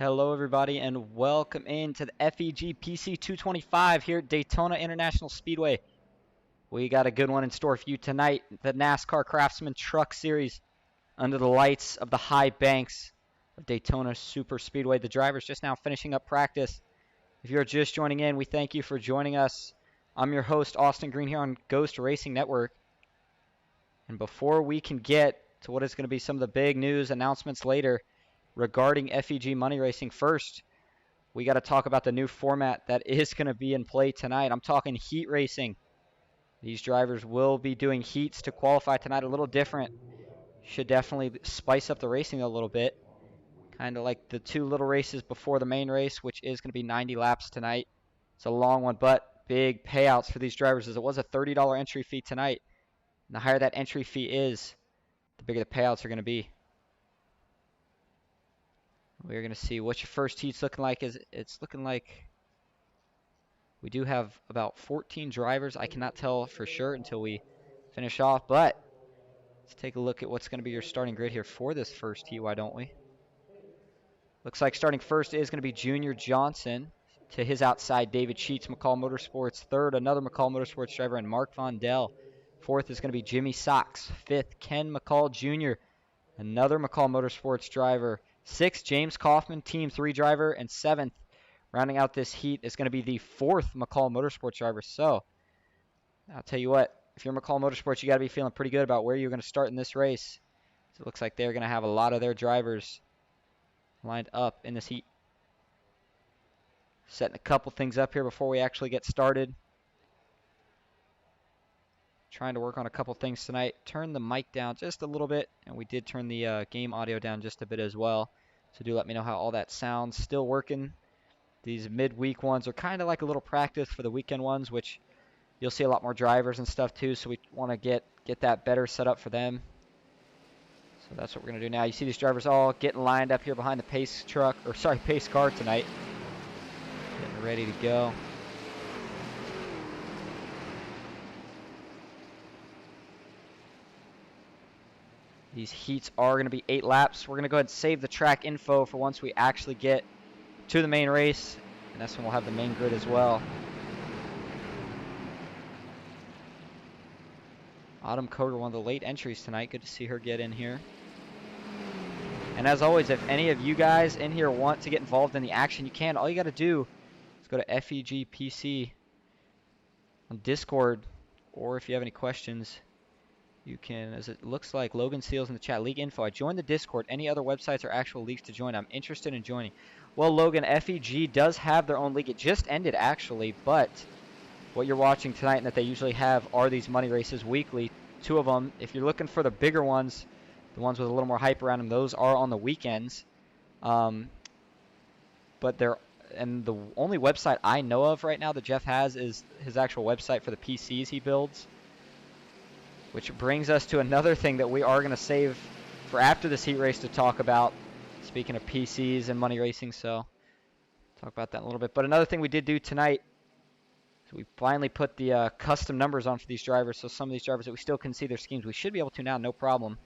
Hello everybody and welcome into the FEG-PC 225 here at Daytona International Speedway. We got a good one in store for you tonight, the NASCAR Craftsman Truck Series under the lights of the high banks of Daytona Super Speedway. The drivers just now finishing up practice. If you're just joining in, we thank you for joining us. I'm your host, Austin Green, here on Ghost Racing Network. And before we can get to what is going to be some of the big news announcements later regarding FEG Money Racing, first, we got to talk about the new format that is going to be in play tonight. I'm talking heat racing. These drivers will be doing heats to qualify tonight, a little different. Should definitely spice up the racing a little bit. Kind of like the two little races before the main race, which is going to be 90 laps tonight. It's a long one, but big payouts for these drivers, as it was a $30 entry fee tonight. And the higher that entry fee is, the bigger the payouts are going to be. We're going to see what your first heat's looking like. It's looking like we do have about 14 drivers. I cannot tell for sure until we finish off, but let's take a look at what's going to be your starting grid here for this first heat, why don't we? Looks like starting first is going to be Junior Johnson. To his outside, David Sheets, McCall Motorsports. Third, another McCall Motorsports driver, and Mark Vondell. Fourth is going to be Jimmy Sox. Fifth, Ken McCall Jr., another McCall Motorsports driver. Sixth, James Kaufman, Team 3 driver. And seventh, rounding out this heat, is going to be the fourth McCall Motorsports driver. So, I'll tell you what, if you're McCall Motorsports, you got to be feeling pretty good about where you're going to start in this race. So it looks like they're going to have a lot of their drivers lined up in this heat. Setting a couple things up here before we actually get started. Trying to work on a couple things tonight. Turn the mic down just a little bit, and we did turn the game audio down just a bit as well. So do let me know how all that sounds. Still working. These midweek ones are kind of like a little practice for the weekend ones, which you'll see a lot more drivers and stuff too, so we want to get that better set up for them. So that's what we're going to do now. You see these drivers all getting lined up here behind the pace car tonight. Getting ready to go. These heats are going to be 8 laps. We're going to go ahead and save the track info for once we actually get to the main race. And that's when we'll have the main grid as well. Autumn Coder, one of the late entries tonight. Good to see her get in here. And as always, if any of you guys in here want to get involved in the action, you can. All you got to do is go to FEG-PC on Discord, or if you have any questions, you can, as it looks like Logan Seals in the chat, league info. I joined the Discord. Any other websites or actual leagues to join? I'm interested in joining. Well, Logan, FEG does have their own league. It just ended, actually, but what you're watching tonight and that they usually have are these money races weekly. 2 of them. If you're looking for the bigger ones, the ones with a little more hype around them, those are on the weekends. But the only website I know of right now that Jeff has is his actual website for the PCs he builds. Which brings us to another thing that we are going to save for after this heat race to talk about. Speaking of PCs and money racing, so talk about that in a little bit. But another thing we did do tonight, so we finally put the custom numbers on for these drivers. So some of these drivers that we still couldn't see their schemes, we should be able to now, no problem.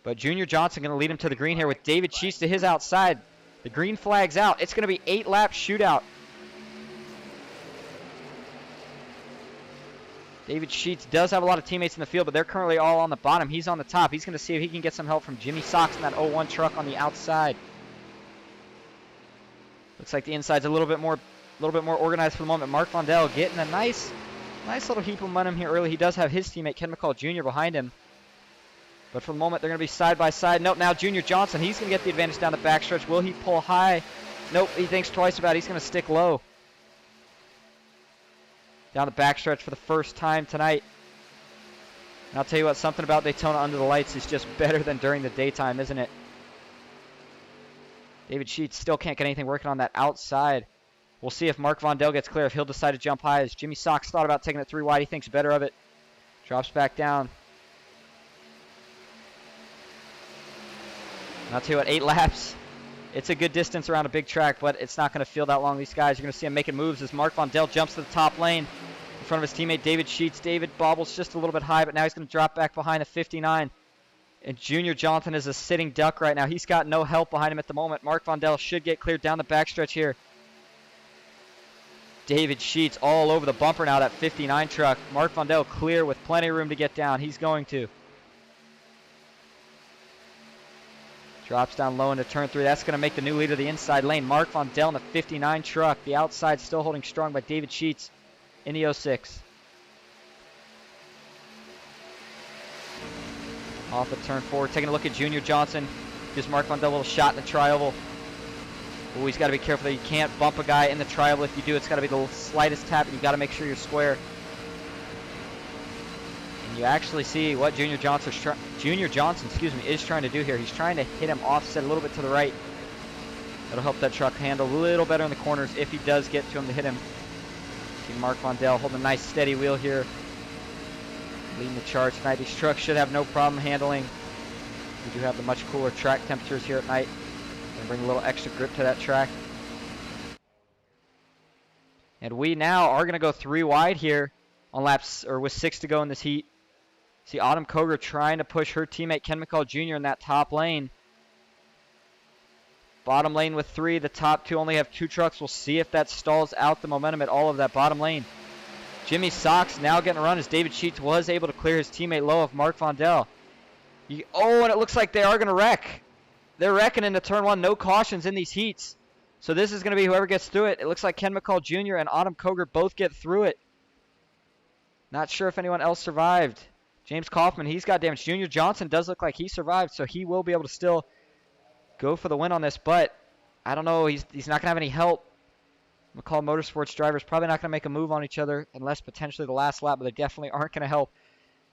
But Junior Johnson going to lead him to the green here with David Sheets to his outside. The green flag's out. It's going to be 8-lap shootout. David Sheets does have a lot of teammates in the field, but they're currently all on the bottom. He's on the top. He's going to see if he can get some help from Jimmy Sox in that 01 truck on the outside. Looks like the inside's a little bit more organized for the moment. Mark Vondell getting a nice little heap of momentum here early. He does have his teammate Ken McCall Jr. behind him. But for the moment, they're going to be side by side. Nope, now Junior Johnson, he's going to get the advantage down the backstretch. Will he pull high? Nope, he thinks twice about it. He's going to stick low. Down the backstretch for the first time tonight. And I'll tell you what, something about Daytona under the lights is just better than during the daytime, isn't it? David Sheets still can't get anything working on that outside. We'll see if Mark Vondell gets clear, if he'll decide to jump high. As Jimmy Sox thought about taking it 3 wide, he thinks better of it. Drops back down. And I'll tell you what, 8 laps. It's a good distance around a big track, but it's not going to feel that long. These guys, you're going to see them making moves as Mark Vondell jumps to the top lane front of his teammate David Sheets. David bobbles just a little bit high, but now he's going to drop back behind the 59. And Junior Johnson is a sitting duck right now. He's got no help behind him at the moment. Mark Vondel should get cleared down the backstretch here. David Sheets all over the bumper now, that 59 truck. Mark Vondel clear with plenty of room to get down. He's going to. Drops down low into turn 3. That's going to make the new leader the inside lane. Mark Vondel in the 59 truck. The outside still holding strong by David Sheets in the 06. Off of turn 4, taking a look at Junior Johnson. Gives Mark Vondel a little shot in the tri-oval. Oh, he's got to be careful that you can't bump a guy in the tri-oval. If you do, it's got to be the slightest tap, and you got to make sure you're square. And you actually see what Junior Johnson, is trying to do here. He's trying to hit him offset a little bit to the right. That'll help that truck handle a little better in the corners if he does get to him to hit him. See Mark Vondel holding a nice steady wheel here. Leading the charge tonight. These trucks should have no problem handling. We do have the much cooler track temperatures here at night. Gonna bring a little extra grip to that track. And we now are gonna go 3 wide here on laps, or with 6 to go in this heat. See Autumn Koger trying to push her teammate Ken McCall Jr. in that top lane. Bottom lane with 3. The top 2 only have 2 trucks. We'll see if that stalls out the momentum at all of that bottom lane. Jimmy Sox now getting a run as David Sheets was able to clear his teammate low of Mark Vondel. Oh, and it looks like they are going to wreck. They're wrecking into turn 1. No cautions in these heats. So this is going to be whoever gets through it. It looks like Ken McCall Jr. and Autumn Koger both get through it. Not sure if anyone else survived. James Kaufman, he's got damage. Junior Johnson does look like he survived, so he will be able to still go for the win on this. But I don't know. He's not going to have any help. McCall Motorsports drivers probably not going to make a move on each other unless potentially the last lap, but they definitely aren't going to help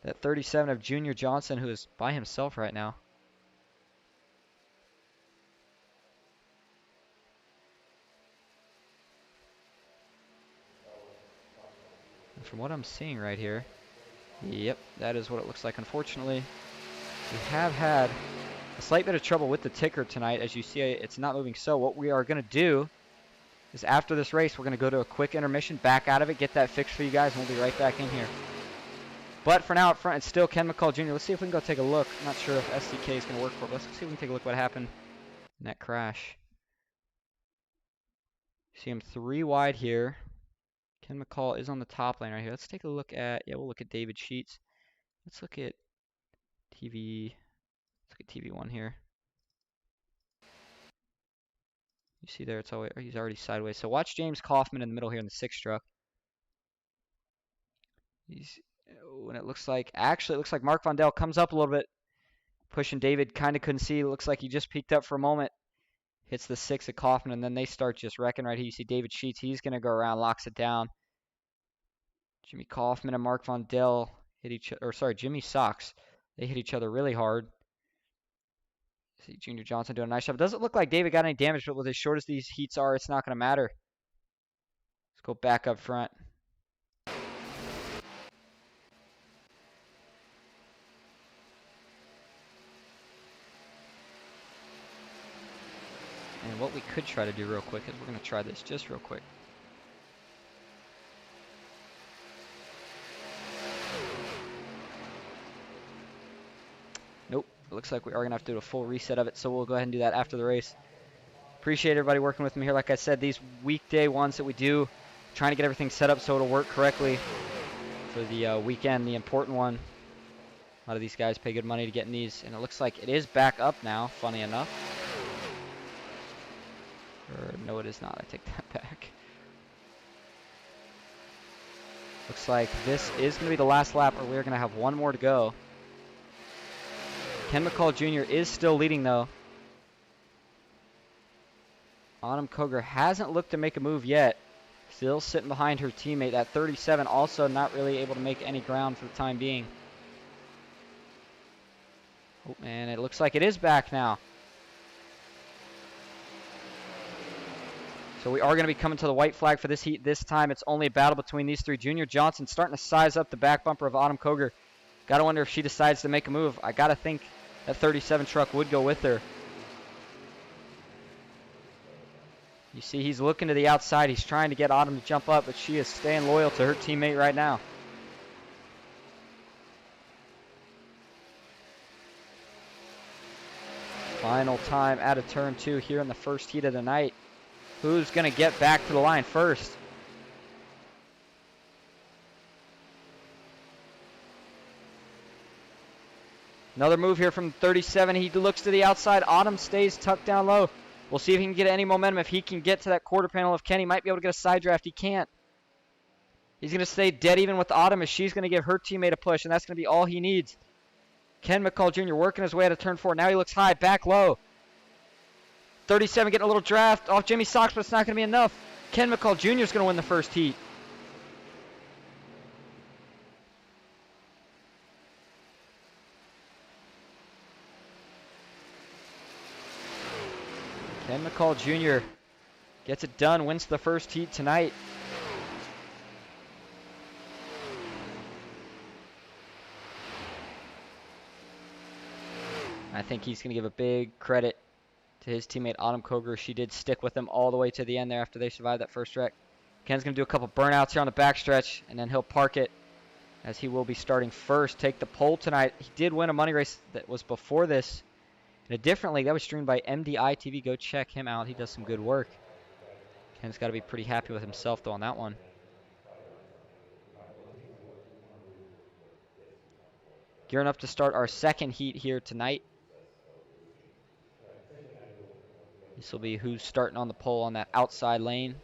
that 37 of Junior Johnson, who is by himself right now. And from what I'm seeing right here, yep, that is what it looks like. Unfortunately, we have had a slight bit of trouble with the ticker tonight. As you see, it's not moving. So what we are going to do is after this race, we're going to go to a quick intermission, back out of it, get that fixed for you guys, and we'll be right back in here. But for now, up front, it's still Ken McCall Jr. Let's see if we can go take a look. I'm not sure if SDK is going to work for it. Let's see if we can take a look what happened in that crash. See him 3 wide here. Ken McCall is on the top lane right here. Let's take a look at, we'll look at David Sheets. Let's look at TV. Let's look at TV1 here. You see there, he's already sideways. So watch James Kaufman in the middle here in the 6 truck. When it looks like Mark Vondel comes up a little bit, pushing David. Kind of couldn't see. It looks like he just peeked up for a moment. Hits the 6 of Kaufman, and then they start just wrecking right here. You see David Sheets. He's going to go around, locks it down. Jimmy Kaufman and Mark Vondel hit each other. Or sorry, Jimmy Sox. They hit each other really hard. See Junior Johnson doing a nice job. It doesn't look like David got any damage, but with as short as these heats are, it's not going to matter. Let's go back up front. And what we could try to do real quick is we're going to try this just real quick. Nope. It looks like we are going to have to do a full reset of it, so we'll go ahead and do that after the race. Appreciate everybody working with me here. Like I said, these weekday ones that we do, trying to get everything set up so it'll work correctly for the weekend, the important one. A lot of these guys pay good money to get in these, and it looks like it is back up now, funny enough. Or no, it is not. I take that back. Looks like this is going to be the last lap, or we're going to have one more to go. Ken McCall Jr. is still leading, though. Autumn Koger hasn't looked to make a move yet. Still sitting behind her teammate. That 37 also not really able to make any ground for the time being. Oh, man, it looks like it is back now. So we are going to be coming to the white flag for this heat. This time it's only a battle between these 3. Junior Johnson starting to size up the back bumper of Autumn Koger. Got to wonder if she decides to make a move. I got to think that 37 truck would go with her. You see he's looking to the outside. He's trying to get Autumn to jump up, but she is staying loyal to her teammate right now. Final time out of turn 2 here in the first heat of the night. Who's going to get back to the line first? Another move here from 37. He looks to the outside. Autumn stays tucked down low. We'll see if he can get any momentum. If he can get to that quarter panel of Kenny, might be able to get a side draft. He can't. He's going to stay dead even with Autumn as she's going to give her teammate a push, and that's going to be all he needs. Ken McCall Jr. working his way out of turn 4. Now he looks high, back low. 37 getting a little draft off Jimmy Sox, but it's not going to be enough. Ken McCall Jr. is going to win the first heat. Ken McCall Jr. gets it done, wins the first heat tonight. I think he's going to give a big credit to his teammate Autumn Koger. She did stick with him all the way to the end there after they survived that first wreck. Ken's going to do a couple burnouts here on the backstretch, and then he'll park it as he will be starting first. Take the pole tonight. He did win a money race that was before this in a different league. That was streamed by MDI TV. Go check him out. He does some good work. Ken's got to be pretty happy with himself, though, on that one. Gearing up to start our second heat here tonight. This will be who's starting on the pole on that outside lane.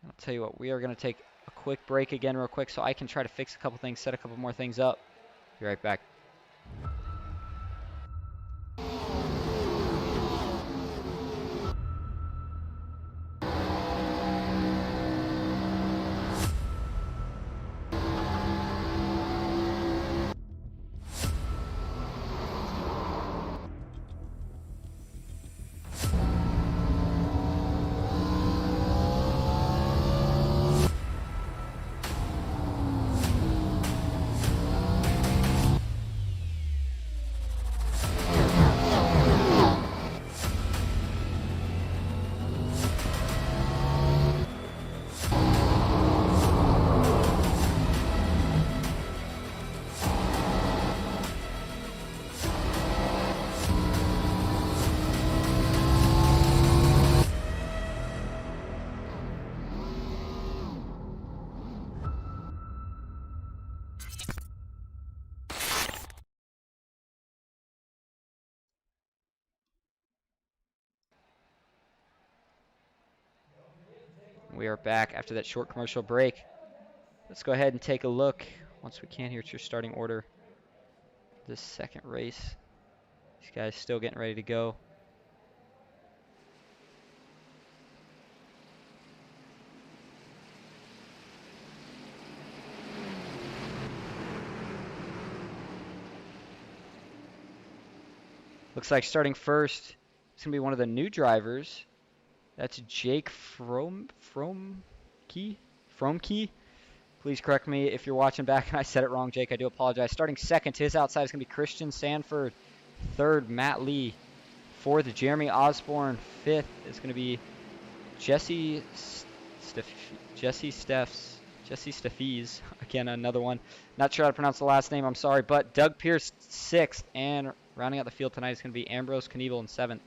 I'll tell you what, we are going to take a quick break again real quick so I can try to fix a couple things, set a couple more things up. Be right back. We are back after that short commercial break. Let's go ahead and take a look, once we can, here at your starting order. This second race. These guys still getting ready to go. Looks like starting first, it's going to be one of the new drivers. That's Jake Fromke. Please correct me if you're watching back and I said it wrong, Jake. I do apologize. Starting second to his outside is going to be Christian Sanford. Third, Matt Lee. Fourth, Jeremy Osborne. Fifth is going to be Jesse Steffies. Again, another one. Not sure how to pronounce the last name. I'm sorry. But Doug Pierce, sixth. And rounding out the field tonight is going to be Ambrose Knievel in seventh.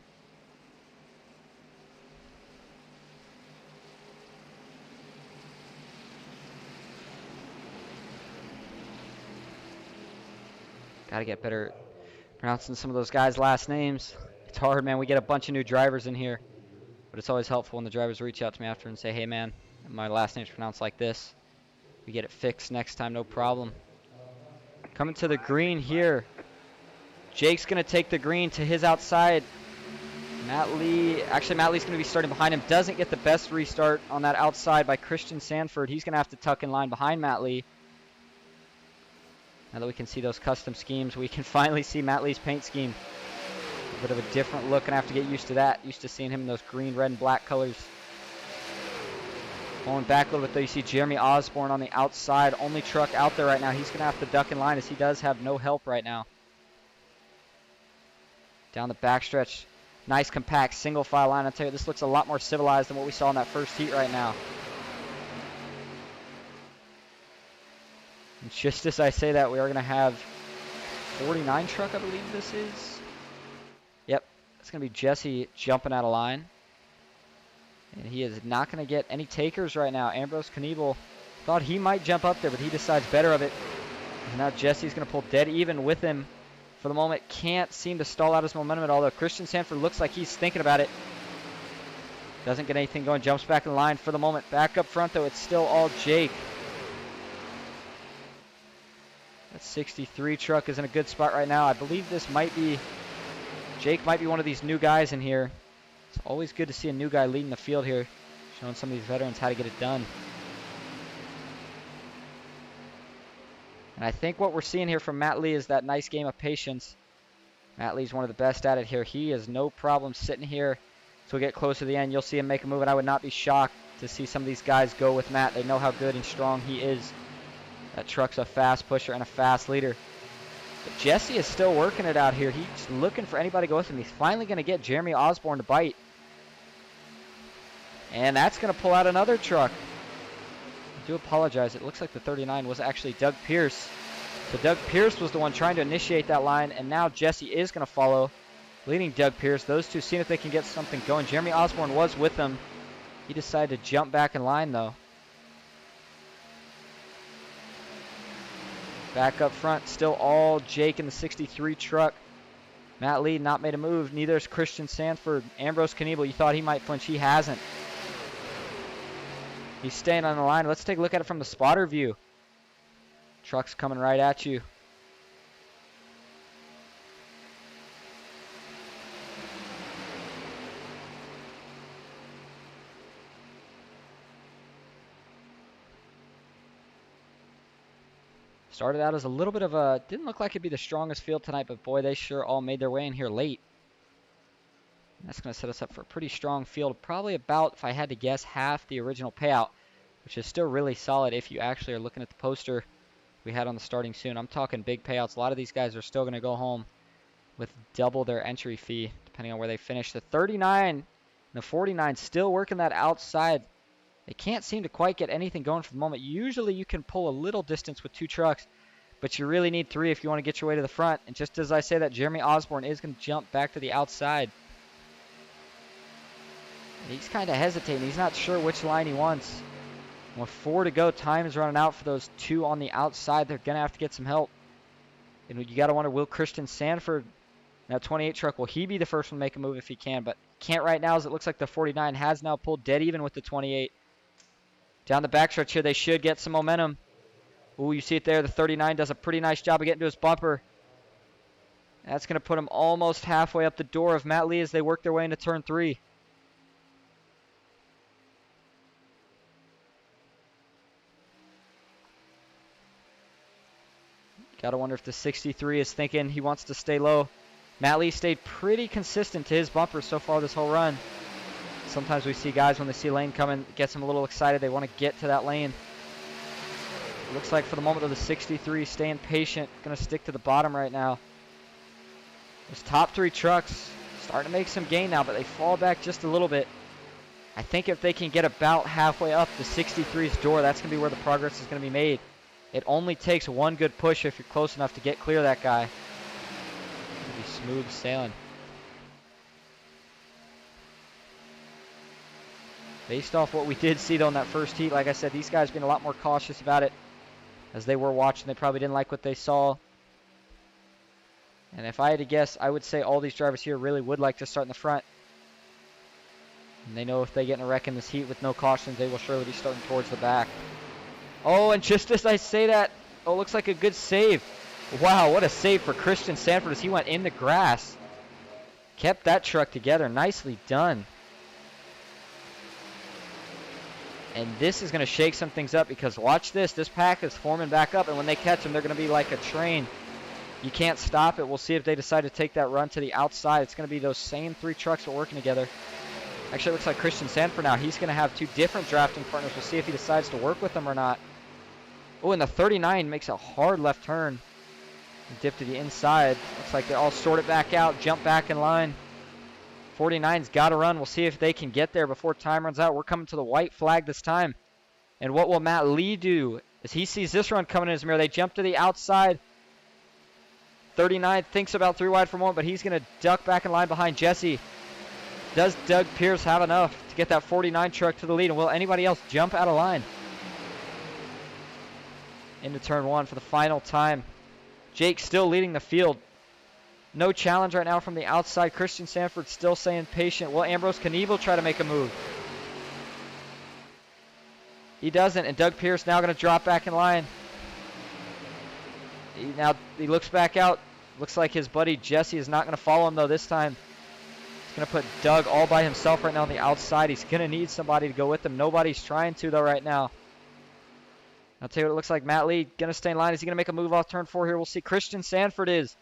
Got to get better pronouncing some of those guys' last names. It's hard, man. We get a bunch of new drivers in here. But it's always helpful when the drivers reach out to me after and say, hey, man, my last name's pronounced like this. We get it fixed next time, no problem. Coming to the green here. Jake's going to take the green to his outside. Matt Lee's going to be starting behind him. Doesn't get the best restart on that outside by Christian Sanford. He's going to have to tuck in line behind Matt Lee. Now that we can see those custom schemes, we can finally see Matt Lee's paint scheme. A bit of a different look, and I have to get used to that. Used to seeing him in those green, red, and black colors. Pulling back a little bit, though, you see Jeremy Osborne on the outside. Only truck out there right now. He's going to have to duck in line as he does have no help right now. Down the backstretch. Nice compact single file line. I'll tell you, this looks a lot more civilized than what we saw in that first heat right now. And just as I say that, we are going to have 49 truck, I believe this is. Yep, it's going to be Jesse jumping out of line. And he is not going to get any takers right now. Ambrose Knievel thought he might jump up there, but he decides better of it. And now Jesse's going to pull dead even with him. For the moment, can't seem to stall out his momentum at all, though. Christian Sanford looks like he's thinking about it. Doesn't get anything going, jumps back in the line for the moment. Back up front, though, it's still all Jake. That 63 truck is in a good spot right now. I believe this might be, Jake might be one of these new guys in here. It's always good to see a new guy leading the field here, showing some of these veterans how to get it done. And I think what we're seeing here from Matt Lee is that nice game of patience. Matt Lee's one of the best at it here. He has no problem sitting here until we get close to the end. You'll see him make a move, and I would not be shocked to see some of these guys go with Matt. They know how good and strong he is. That truck's a fast pusher and a fast leader. But Jesse is still working it out here. He's looking for anybody to go with him. He's finally going to get Jeremy Osborne to bite. And that's going to pull out another truck. I do apologize. It looks like the 39 was actually Doug Pierce. So Doug Pierce was the one trying to initiate that line, and now Jesse is going to follow, leading Doug Pierce. Those two seeing if they can get something going. Jeremy Osborne was with them. He decided to jump back in line, though. Back up front, still all Jake in the 63 truck. Matt Lee not made a move. Neither is Christian Sanford. Ambrose Knievel, you thought he might flinch. He hasn't. He's staying on the line. Let's take a look at it from the spotter view. Truck's coming right at you. Started out as a little bit of a, didn't look like it'd be the strongest field tonight, but boy, they sure all made their way in here late. That's going to set us up for a pretty strong field. Probably about, if I had to guess, half the original payout, which is still really solid if you actually are looking at the poster we had on the starting soon. I'm talking big payouts. A lot of these guys are still going to go home with double their entry fee, depending on where they finish. The 39 and the 49 still working that outside. They can't seem to quite get anything going for the moment. Usually you can pull a little distance with two trucks, but you really need three if you want to get your way to the front. And just as I say that, Jeremy Osborne is going to jump back to the outside. He's kind of hesitating. He's not sure which line he wants. With 4 to go, time is running out for those two on the outside. They're going to have to get some help. And you got to wonder, will Christian Sanford, that 28 truck, will he be the first one to make a move if he can? But can't right now, as it looks like the 49 has now pulled dead even with the 28. Down the backstretch here, they should get some momentum. Ooh, you see it there. The 39 does a pretty nice job of getting to his bumper. That's going to put him almost halfway up the door of Matt Lee as they work their way into turn 3. Gotta wonder if the 63 is thinking he wants to stay low. Matt Lee stayed pretty consistent to his bumper so far this whole run. Sometimes we see guys when they see a lane coming, it gets them a little excited. They want to get to that lane. Looks like for the moment, though, the 63 staying patient. Going to stick to the bottom right now. Those top 3 trucks starting to make some gain now, but they fall back just a little bit. I think if they can get about halfway up the 63's door, that's going to be where the progress is going to be made. It only takes one good push if you're close enough to get clear of that guy. It'll be smooth sailing. Based off what we did see, though, in that first heat, like I said, these guys being a lot more cautious about it. As they were watching, they probably didn't like what they saw. And if I had to guess, I would say all these drivers here really would like to start in the front. And they know if they get in a wreck in this heat with no cautions, they will surely be starting towards the back. Oh, and just as I say that, oh, looks like a good save. Wow, what a save for Christian Sanford as he went in the grass. Kept that truck together. Nicely done. And this is going to shake some things up because watch this. This pack is forming back up, and when they catch them, they're going to be like a train. You can't stop it. We'll see if they decide to take that run to the outside. It's going to be those same 3 trucks that are working together. Actually, it looks like Christian Sanford now. He's going to have 2 different drafting partners. We'll see if he decides to work with them or not. Oh, and the 39 makes a hard left turn. Dip to the inside. Looks like they all sort it back out, jump back in line. 49's got to run. We'll see if they can get there before time runs out. We're coming to the white flag this time. And what will Matt Lee do as he sees this run coming in his mirror? They jump to the outside. 39 thinks about 3 wide for a moment, but he's going to duck back in line behind Jesse. Does Doug Pierce have enough to get that 49 truck to the lead? And will anybody else jump out of line? Into turn 1 for the final time. Jake still leading the field. No challenge right now from the outside. Christian Sanford still saying patient. Will Ambrose Knievel try to make a move? He doesn't, and Doug Pierce now going to drop back in line. He looks back out. Looks like his buddy Jesse is not going to follow him, though, this time. He's going to put Doug all by himself right now on the outside. He's going to need somebody to go with him. Nobody's trying to, though, right now. I'll tell you what it looks like. Matt Lee going to stay in line. Is he going to make a move off turn 4 here? We'll see. Christian Sanford is.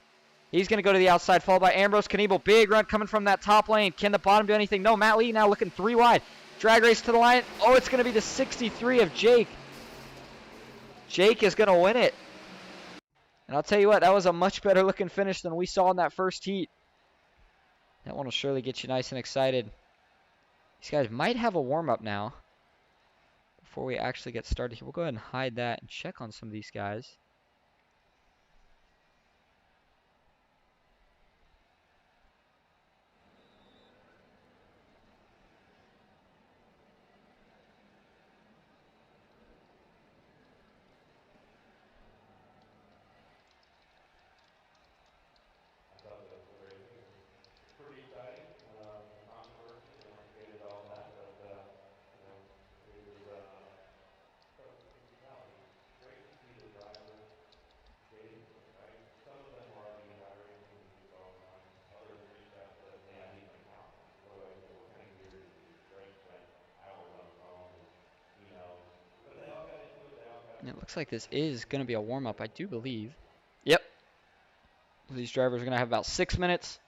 He's going to go to the outside, followed by Ambrose Knievel. Big run coming from that top lane. Can the bottom do anything? No, Matt Lee now looking 3 wide. Drag race to the line. Oh, it's going to be the 63 of Jake. Jake is going to win it. And I'll tell you what, that was a much better looking finish than we saw in that first heat. That one will surely get you nice and excited. These guys might have a warm-up now. Before we actually get started here, we'll go ahead and hide that and check on some of these guys. And it looks like this is going to be a warm-up, I do believe. Yep. These drivers are going to have about 6 minutes.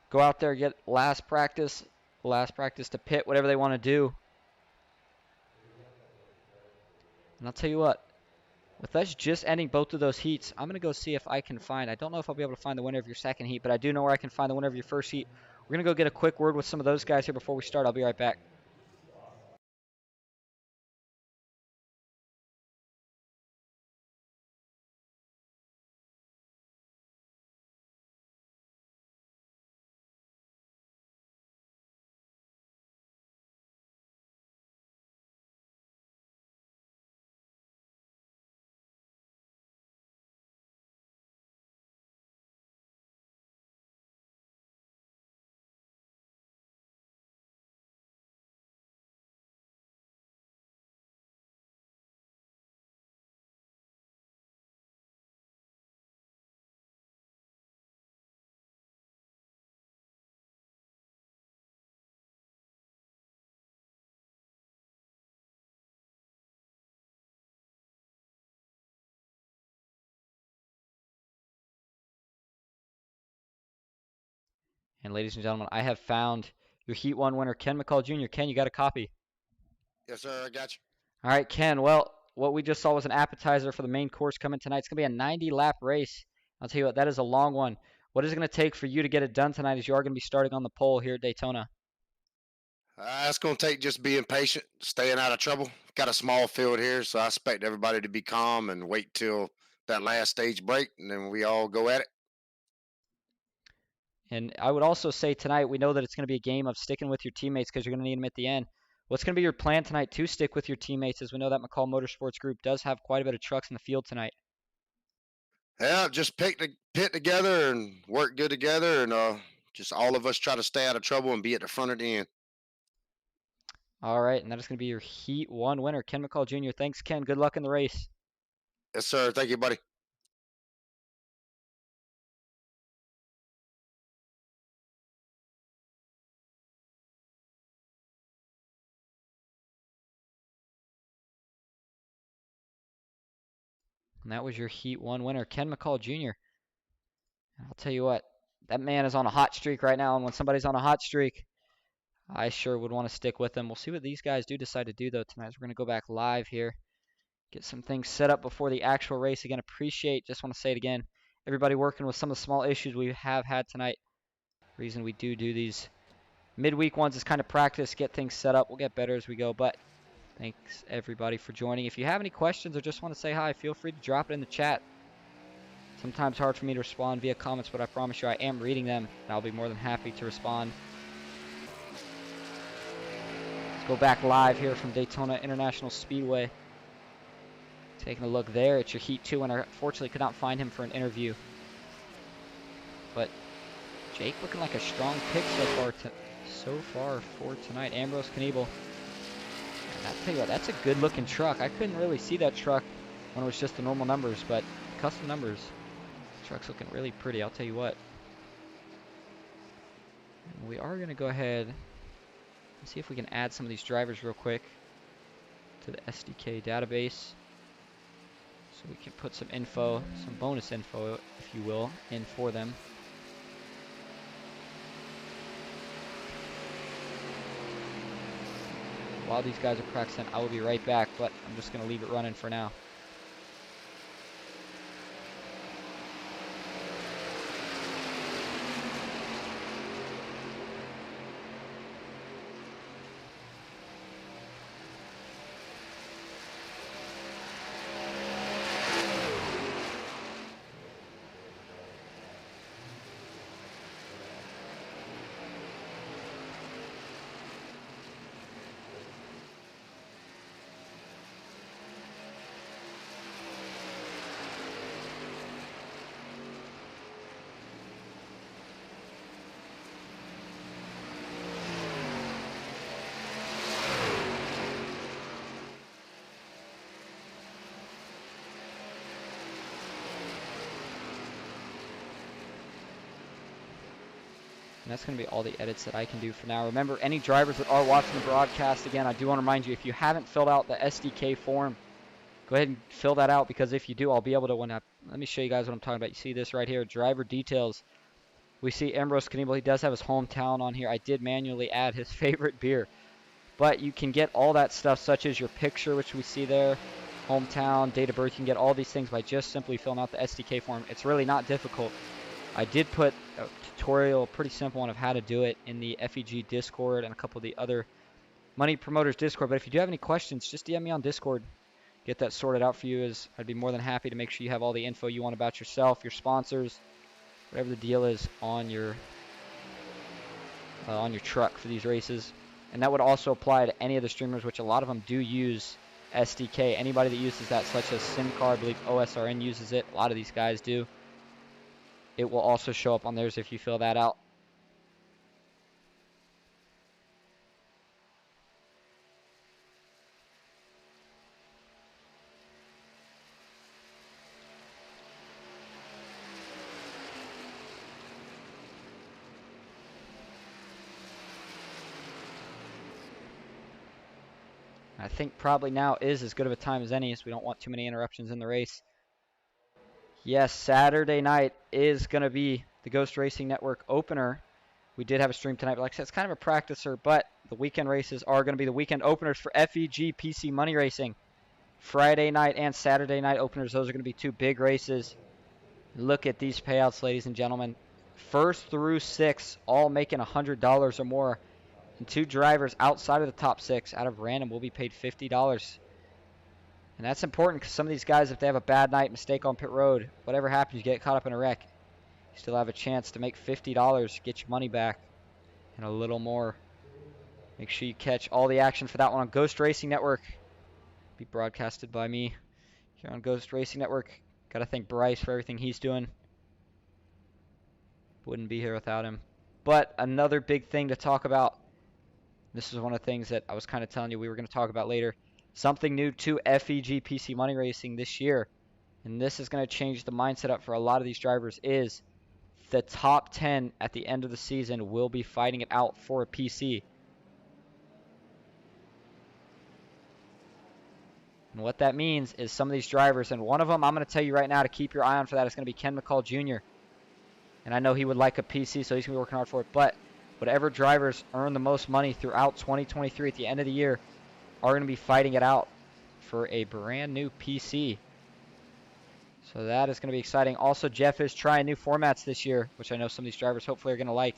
Go out there, get last practice to pit, whatever they want to do. And I'll tell you what, with us just ending both of those heats, I'm going to go see if I can find, I don't know if I'll be able to find the winner of your second heat, but I do know where I can find the winner of your first heat. We're going to go get a quick word with some of those guys here before we start. I'll be right back. And ladies and gentlemen, I have found your Heat 1 winner, Ken McCall Jr. Ken, you got a copy? Yes, sir. I got you. All right, Ken. Well, what we just saw was an appetizer for the main course coming tonight. It's going to be a 90-lap race. I'll tell you what, that is a long one. What is it going to take for you to get it done tonight as you are going to be starting on the pole here at Daytona? It's going to take just being patient, staying out of trouble. Got a small field here, so I expect everybody to be calm and wait till that last stage break, and then we all go at it. And I would also say tonight, we know that it's going to be a game of sticking with your teammates because you're going to need them at the end. What's going to be your plan tonight to stick with your teammates, as we know that McCall Motorsports Group does have quite a bit of trucks in the field tonight? Yeah, just pit together and work good together, and just all of us try to stay out of trouble and be at the front of the end. All right, and that is going to be your Heat 1 winner, Ken McCall Jr. Thanks, Ken. Good luck in the race. Yes, sir. Thank you, buddy. And that was your Heat 1 winner, Ken McCall Jr. And I'll tell you what, that man is on a hot streak right now, and when somebody's on a hot streak, I sure would want to stick with them. We'll see what these guys do decide to do, though, tonight. So we're going to go back live here, get some things set up before the actual race. Again, just want to say it again, everybody working with some of the small issues we have had tonight. Reason we do these Midweek ones is kind of practice, get things set up. We'll get better as we go, but thanks everybody for joining. If you have any questions or just want to say hi, feel free to drop it in the chat. Sometimes hard for me to respond via comments, but I promise you I am reading them, and I'll be more than happy to respond. Let's go back live here from Daytona International Speedway. Taking a look there at your Heat 2, and I unfortunately could not find him for an interview. But Jake looking like a strong pick so far for tonight. Ambrose Knievel. And I'll tell you what, that's a good looking truck. I couldn't really see that truck when it was just the normal numbers, but custom numbers. This truck's looking really pretty, I'll tell you what. And we are going to go ahead and see if we can add some of these drivers real quick to the SDK database. So we can put some info, some bonus info, if you will, in for them. While these guys are practicing, I will be right back, but I'm just going to leave it running for now. And that's going to be all the edits that I can do for now. Remember, any drivers that are watching the broadcast, again, I do want to remind you, if you haven't filled out the SDK form, go ahead and fill that out, because if you do, I'll be able to, let me show you guys what I'm talking about. You see this right here, driver details. We see Ambrose Knievel. He does have his hometown on here. I did manually add his favorite beer. But you can get all that stuff, such as your picture, which we see there, hometown, date of birth. You can get all these things by just simply filling out the SDK form. It's really not difficult. I did put a tutorial, pretty simple one, of how to do it in the FEG Discord and a couple of the other Money Promoters Discord. But if you do have any questions, just DM me on Discord. Get that sorted out for you. I'd be more than happy to make sure you have all the info you want about yourself, your sponsors, whatever the deal is on your truck for these races. And that would also apply to any of the streamers, which a lot of them do use SDK. Anybody that uses that, such as SimCar, I believe OSRN uses it. A lot of these guys do. It will also show up on theirs if you fill that out. I think probably now is as good of a time as any, as we don't want too many interruptions in the race. Yes, Saturday night is going to be the Ghost Racing Network opener. We did have a stream tonight, but like I said, it's kind of a practicer, but the weekend races are going to be the weekend openers for FEG-PC Money Racing. Friday night and Saturday night openers, those are going to be two big races. Look at these payouts, ladies and gentlemen. First through six, all making $100 or more. And two drivers outside of the top six out of random will be paid $50. And that's important, because some of these guys, if they have a bad night, mistake on pit road, whatever happens, you get caught up in a wreck, you still have a chance to make $50, get your money back, and a little more. Make sure you catch all the action for that one on Ghost Racing Network. Be broadcasted by me here on Ghost Racing Network. Got to thank Bryce for everything he's doing. Wouldn't be here without him. But another big thing to talk about. This is one of the things that I was kind of telling you we were going to talk about later. Something new to FEG-PC Money Racing this year, and this is going to change the mindset up for a lot of these drivers, is the top 10 at the end of the season will be fighting it out for a PC. And what that means is some of these drivers, and one of them I'm going to tell you right now to keep your eye on for that, is going to be Ken McCall Jr. And I know he would like a PC, so he's going to be working hard for it. But whatever drivers earn the most money throughout 2023 at the end of the year are going to be fighting it out for a brand new PC. So that is going to be exciting. Also, Jeff is trying new formats this year, which I know some of these drivers hopefully are going to like.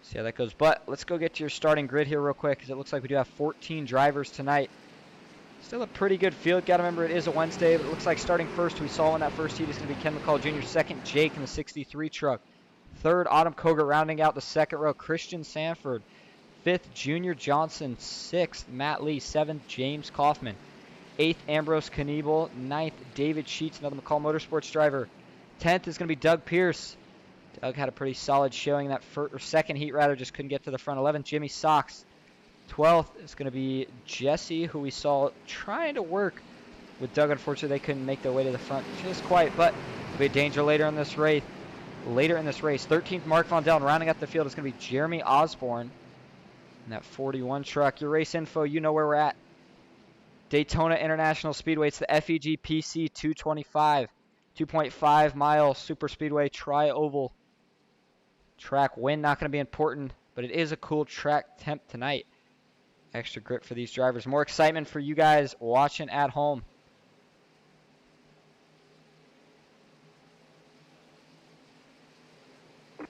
See how that goes. But let's go get to your starting grid here real quick, because it looks like we do have 14 drivers tonight. Still a pretty good field. Got to remember it is a Wednesday, but it looks like starting first, we saw in that first heat, is going to be Ken McCall Jr. Second, Jake in the 63 truck. Third, Autumn Koger rounding out the second row. Christian Sanford. Fifth, Junior Johnson. Sixth, Matt Lee. Seventh, James Kaufman. Eighth, Ambrose Kniebel. Ninth, David Sheets, another McCall Motorsports driver. 10th is going to be Doug Pierce. Doug had a pretty solid showing in that second heat, just couldn't get to the front. 11th, Jimmy Sox. 12th is going to be Jesse, who we saw trying to work with Doug. Unfortunately, they couldn't make their way to the front just quite, but it'll be a danger later in this race. 13th, Mark Vondell, and rounding up the field is going to be Jeremy Osborne in that 41 truck. Your race info, you know where we're at. Daytona International Speedway. It's the FEG-PC 225, 2.5 mile super speedway tri-oval track. Wind not going to be important, but it is a cool track temp tonight. Extra grip for these drivers. More excitement for you guys watching at home.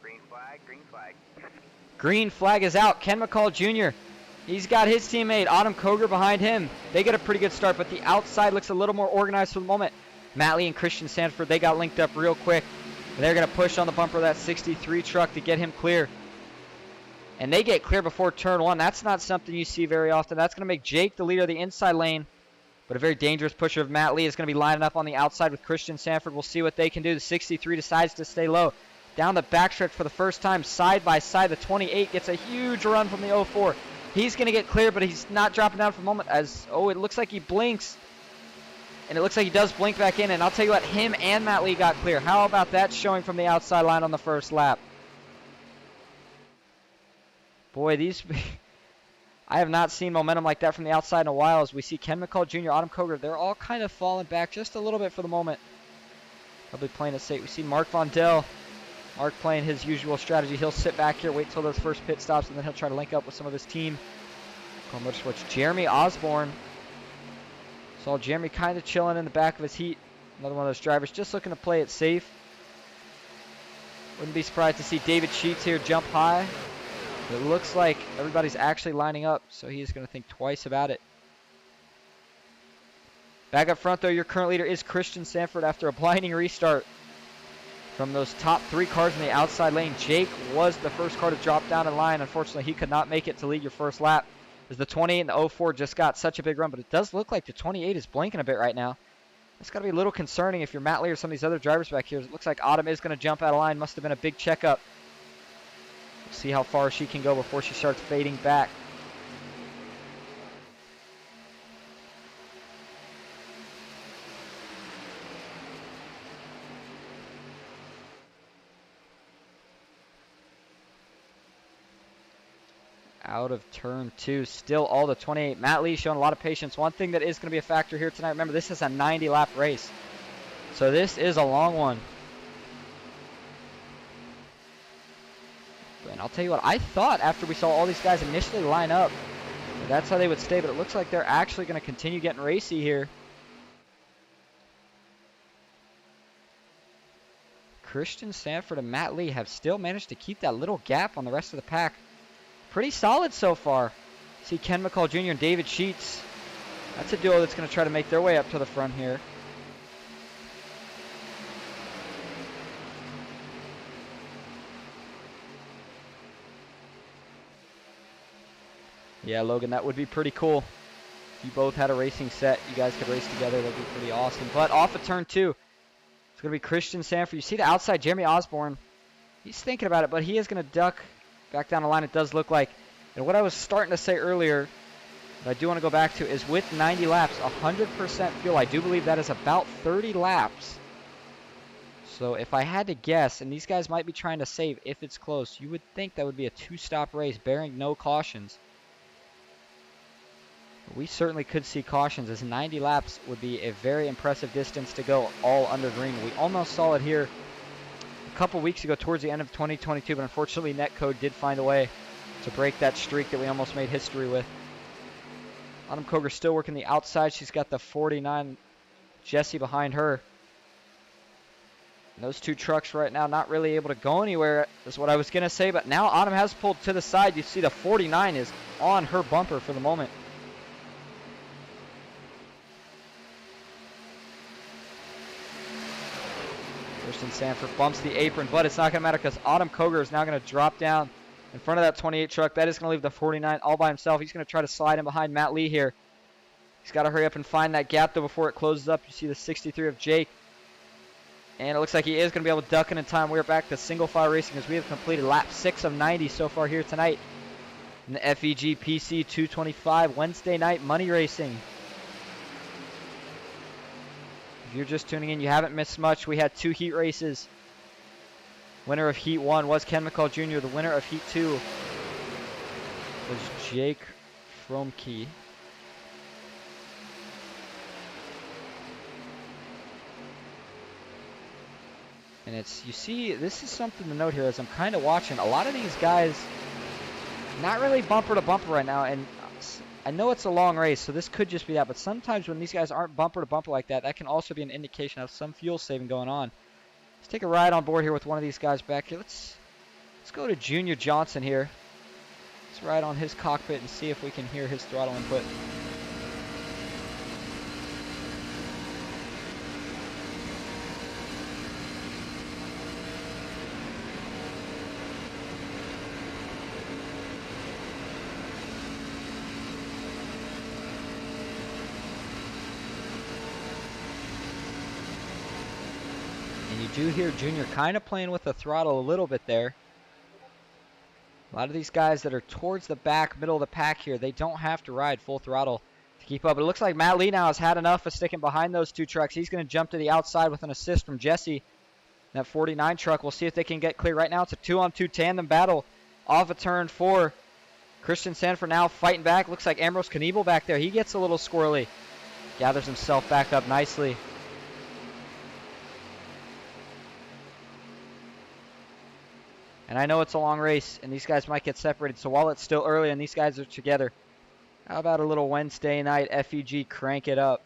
Green flag, green flag. Green flag is out. Ken McCall Jr. He's got his teammate Autumn Koger behind him. They get a pretty good start, but the outside looks a little more organized for the moment. Matt Lee and Christian Sanford, they got linked up real quick. They're going to push on the bumper of that 63 truck to get him clear. And they get clear before turn one. That's not something you see very often. That's going to make Jake the leader of the inside lane. But a very dangerous pusher of Matt Lee is going to be lining up on the outside with Christian Sanford. We'll see what they can do. The 63 decides to stay low. Down the backstretch for the first time, side by side. The 28 gets a huge run from the 04. He's going to get clear, but he's not dropping down for a moment as, it looks like he blinks. And it looks like he does blink back in. And I'll tell you what, him and Matt Lee got clear. How about that showing from the outside line on the first lap? Boy, I have not seen momentum like that from the outside in a while. As we see Ken McCall Jr., Autumn Koger, they're all kind of falling back just a little bit for the moment. Probably playing it safe. We see Mark Vondell. Mark playing his usual strategy. He'll sit back here, wait till those first pit stops, and then he'll try to link up with some of his team. Motorsports. Jeremy Osborne. Saw Jeremy kind of chilling in the back of his heat. Another one of those drivers just looking to play it safe. Wouldn't be surprised to see David Sheets here jump high. It looks like everybody's actually lining up, so he's going to think twice about it. Back up front, though, your current leader is Christian Sanford after a blinding restart. From those top three cars in the outside lane, Jake was the first car to drop down in line. Unfortunately, he could not make it to lead your first lap, as the 28 and the 04 just got such a big run, but it does look like the 28 is blinking a bit right now. That's got to be a little concerning if you're Matt Lee or some of these other drivers back here. It looks like Autumn is going to jump out of line. Must have been a big checkup. We'll see how far she can go before she starts fading back. Out of turn two, still all the 28. Matt Lee showing a lot of patience. One thing that is going to be a factor here tonight, remember, this is a 90-lap race. So this is a long one. And I'll tell you what, I thought after we saw all these guys initially line up, that's how they would stay, but it looks like they're actually going to continue getting racy here. Christian Sanford and Matt Lee have still managed to keep that little gap on the rest of the pack. Pretty solid so far. See Ken McCall Jr. and David Sheets. That's a duo that's going to try to make their way up to the front here. Yeah, Logan, that would be pretty cool. If you both had a racing set, you guys could race together. That would be pretty awesome. But off of turn two, it's going to be Christian Sanford. You see the outside, Jeremy Osborne. He's thinking about it, but he is going to duck back down the line, it does look like. And what I was starting to say earlier, that I do want to go back to, is with 90 laps, 100% fuel. I do believe that is about 30 laps. So if I had to guess, and these guys might be trying to save if it's close, you would think that would be a two-stop race, bearing no cautions. We certainly could see cautions, as 90 laps would be a very impressive distance to go all under green. We almost saw it here a couple weeks ago towards the end of 2022, but unfortunately Netcode did find a way to break that streak that we almost made history with. Autumn Koger still working the outside. She's got the 49 Jesse behind her. And those two trucks right now not really able to go anywhere, is what I was going to say. But now Autumn has pulled to the side. You see the 49 is on her bumper for the moment. Kirsten Sanford bumps the apron, but it's not going to matter because Autumn Koger is now going to drop down in front of that 28 truck. That is going to leave the 49 all by himself. He's going to try to slide in behind Matt Lee here. He's got to hurry up and find that gap, though, before it closes up. You see the 63 of Jake. And it looks like he is going to be able to duck in time. We're back to single file racing as we have completed lap 6 of 90 so far here tonight in the FEG-PC 225 Wednesday night money racing. If you're just tuning in, you haven't missed much. We had 2 heat races. Winner of Heat 1 was Ken McCall Jr. The winner of Heat 2 was Jake Fromke. And it's, you see, this is something to note here as I'm kind of watching. A lot of these guys, not really bumper to bumper right now. And I know it's a long race, so this could just be that. But sometimes when these guys aren't bumper to bumper like that, that can also be an indication of some fuel saving going on. Let's take a ride on board here with one of these guys back here. Let's go to Junior Johnson here. Let's ride on his cockpit and see if we can hear his throttle input. And you do hear Junior kind of playing with the throttle a little bit there. A lot of these guys that are towards the back, middle of the pack here, they don't have to ride full throttle to keep up. But it looks like Matt Lee now has had enough of sticking behind those 2 trucks. He's going to jump to the outside with an assist from Jesse. That 49 truck, we'll see if they can get clear. Right now it's a 2-on-2 tandem battle off of turn 4. Christian Sanford now fighting back. Looks like Ambrose Knievel back there. He gets a little squirrely. Gathers himself back up nicely. And I know it's a long race, and these guys might get separated. So while it's still early and these guys are together, how about a little Wednesday night FEG crank it up?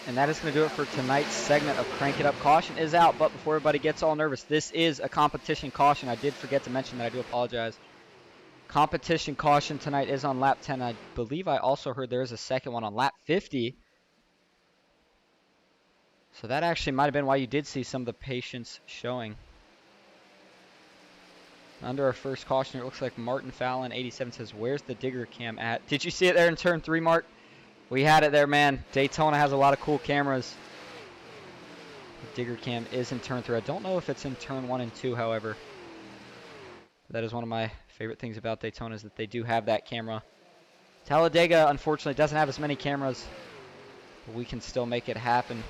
And that is going to do it for tonight's segment of Crank It Up. Caution is out, but before everybody gets all nervous, this is a competition caution. I did forget to mention that. I do apologize. Competition caution tonight is on lap 10. I believe I also heard there is a second one on lap 50. So that actually might have been why you did see some of the patience showing. Under our first caution, it looks like Martin Fallon, 87, says, "Where's the digger cam at?" Did you see it there in turn 3, Mark? We had it there, man. Daytona has a lot of cool cameras. The digger cam is in turn 3. I don't know if it's in turn 1 and 2, however. That is one of my favorite things about Daytona is that they do have that camera. Talladega, unfortunately, doesn't have as many cameras, but we can still make it happen.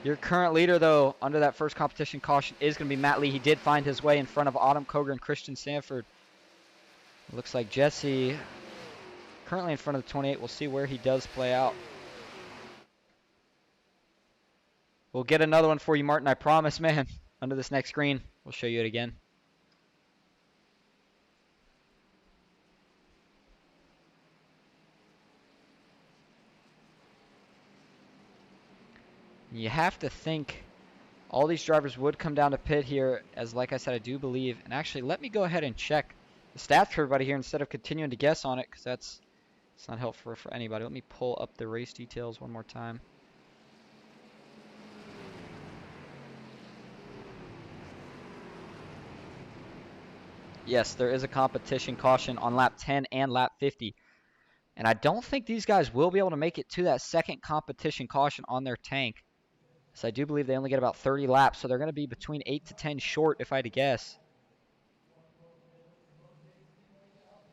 Your current leader, though, under that first competition caution is going to be Matt Lee. He did find his way in front of Autumn Koger and Christian Sanford. It looks like Jesse currently in front of the 28. We'll see where he does play out. We'll get another one for you, Martin. I promise, man. Under this next screen, we'll show you it again. You have to think all these drivers would come down to pit here, as like I said, I do believe. And actually, let me go ahead and check the stats for everybody here instead of continuing to guess on it, because it's not helpful for anybody. Let me pull up the race details one more time. Yes, there is a competition caution on lap 10 and lap 50. And I don't think these guys will be able to make it to that second competition caution on their tank. So I do believe they only get about 30 laps, so they're going to be between 8 to 10 short if I had to guess.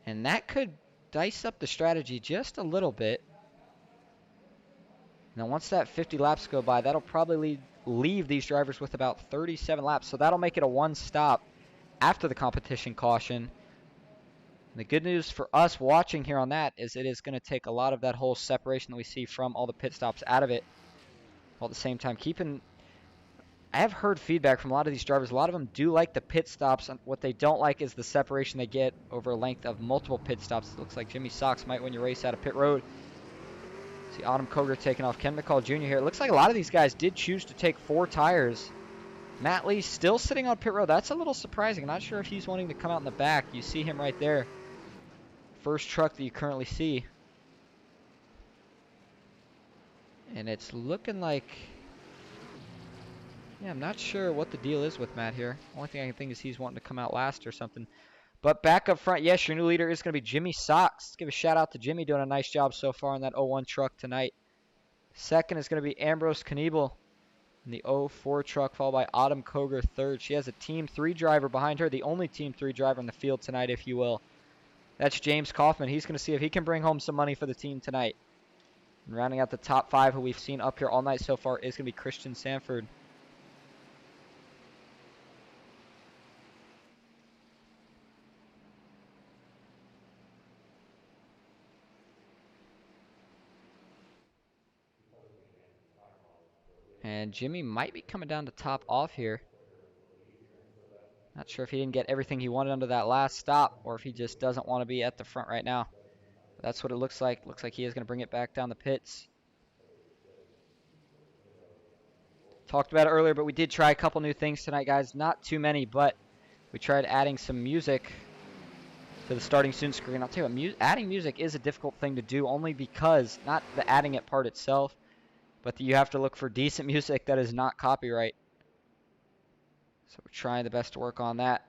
And that could dice up the strategy just a little bit. Now once that 50 laps go by, that'll probably leave these drivers with about 37 laps. So that'll make it a one stop after the competition caution. And the good news for us watching here on that is it is going to take a lot of that whole separation that we see from all the pit stops out of it. While at the same time I have heard feedback from a lot of these drivers. A lot of them do like the pit stops. What they don't like is the separation they get over a length of multiple pit stops. It looks like Jimmy Sox might win your race out of pit road. See Autumn Koger taking off Ken McCall Jr. here. It looks like a lot of these guys did choose to take 4 tires. Matt Lee still sitting on pit road. That's a little surprising. I'm not sure if he's wanting to come out in the back. You see him right there. First truck that you currently see. And it's looking like... yeah, I'm not sure what the deal is with Matt here. Only thing I can think is he's wanting to come out last or something. But back up front, yes, your new leader is going to be Jimmy Sox. Let's give a shout out to Jimmy doing a nice job so far in that 01 truck tonight. Second is going to be Ambrose Kniebel in the 04 truck, followed by Autumn Koger third. She has a Team 3 driver behind her, the only Team 3 driver in the field tonight, if you will. That's James Kaufman. He's going to see if he can bring home some money for the team tonight. And rounding out the top 5 who we've seen up here all night so far is going to be Christian Sanford. And Jimmy might be coming down to top off here. Not sure if he didn't get everything he wanted under that last stop, or if he just doesn't want to be at the front right now. But that's what it looks like. Looks like he is going to bring it back down the pits. Talked about it earlier, but we did try a couple new things tonight, guys. Not too many, but we tried adding some music to the starting soon screen. I'll tell you what, adding music is a difficult thing to do, only because, not the adding it part itself, but you have to look for decent music that is not copyright. So we're trying the best to work on that.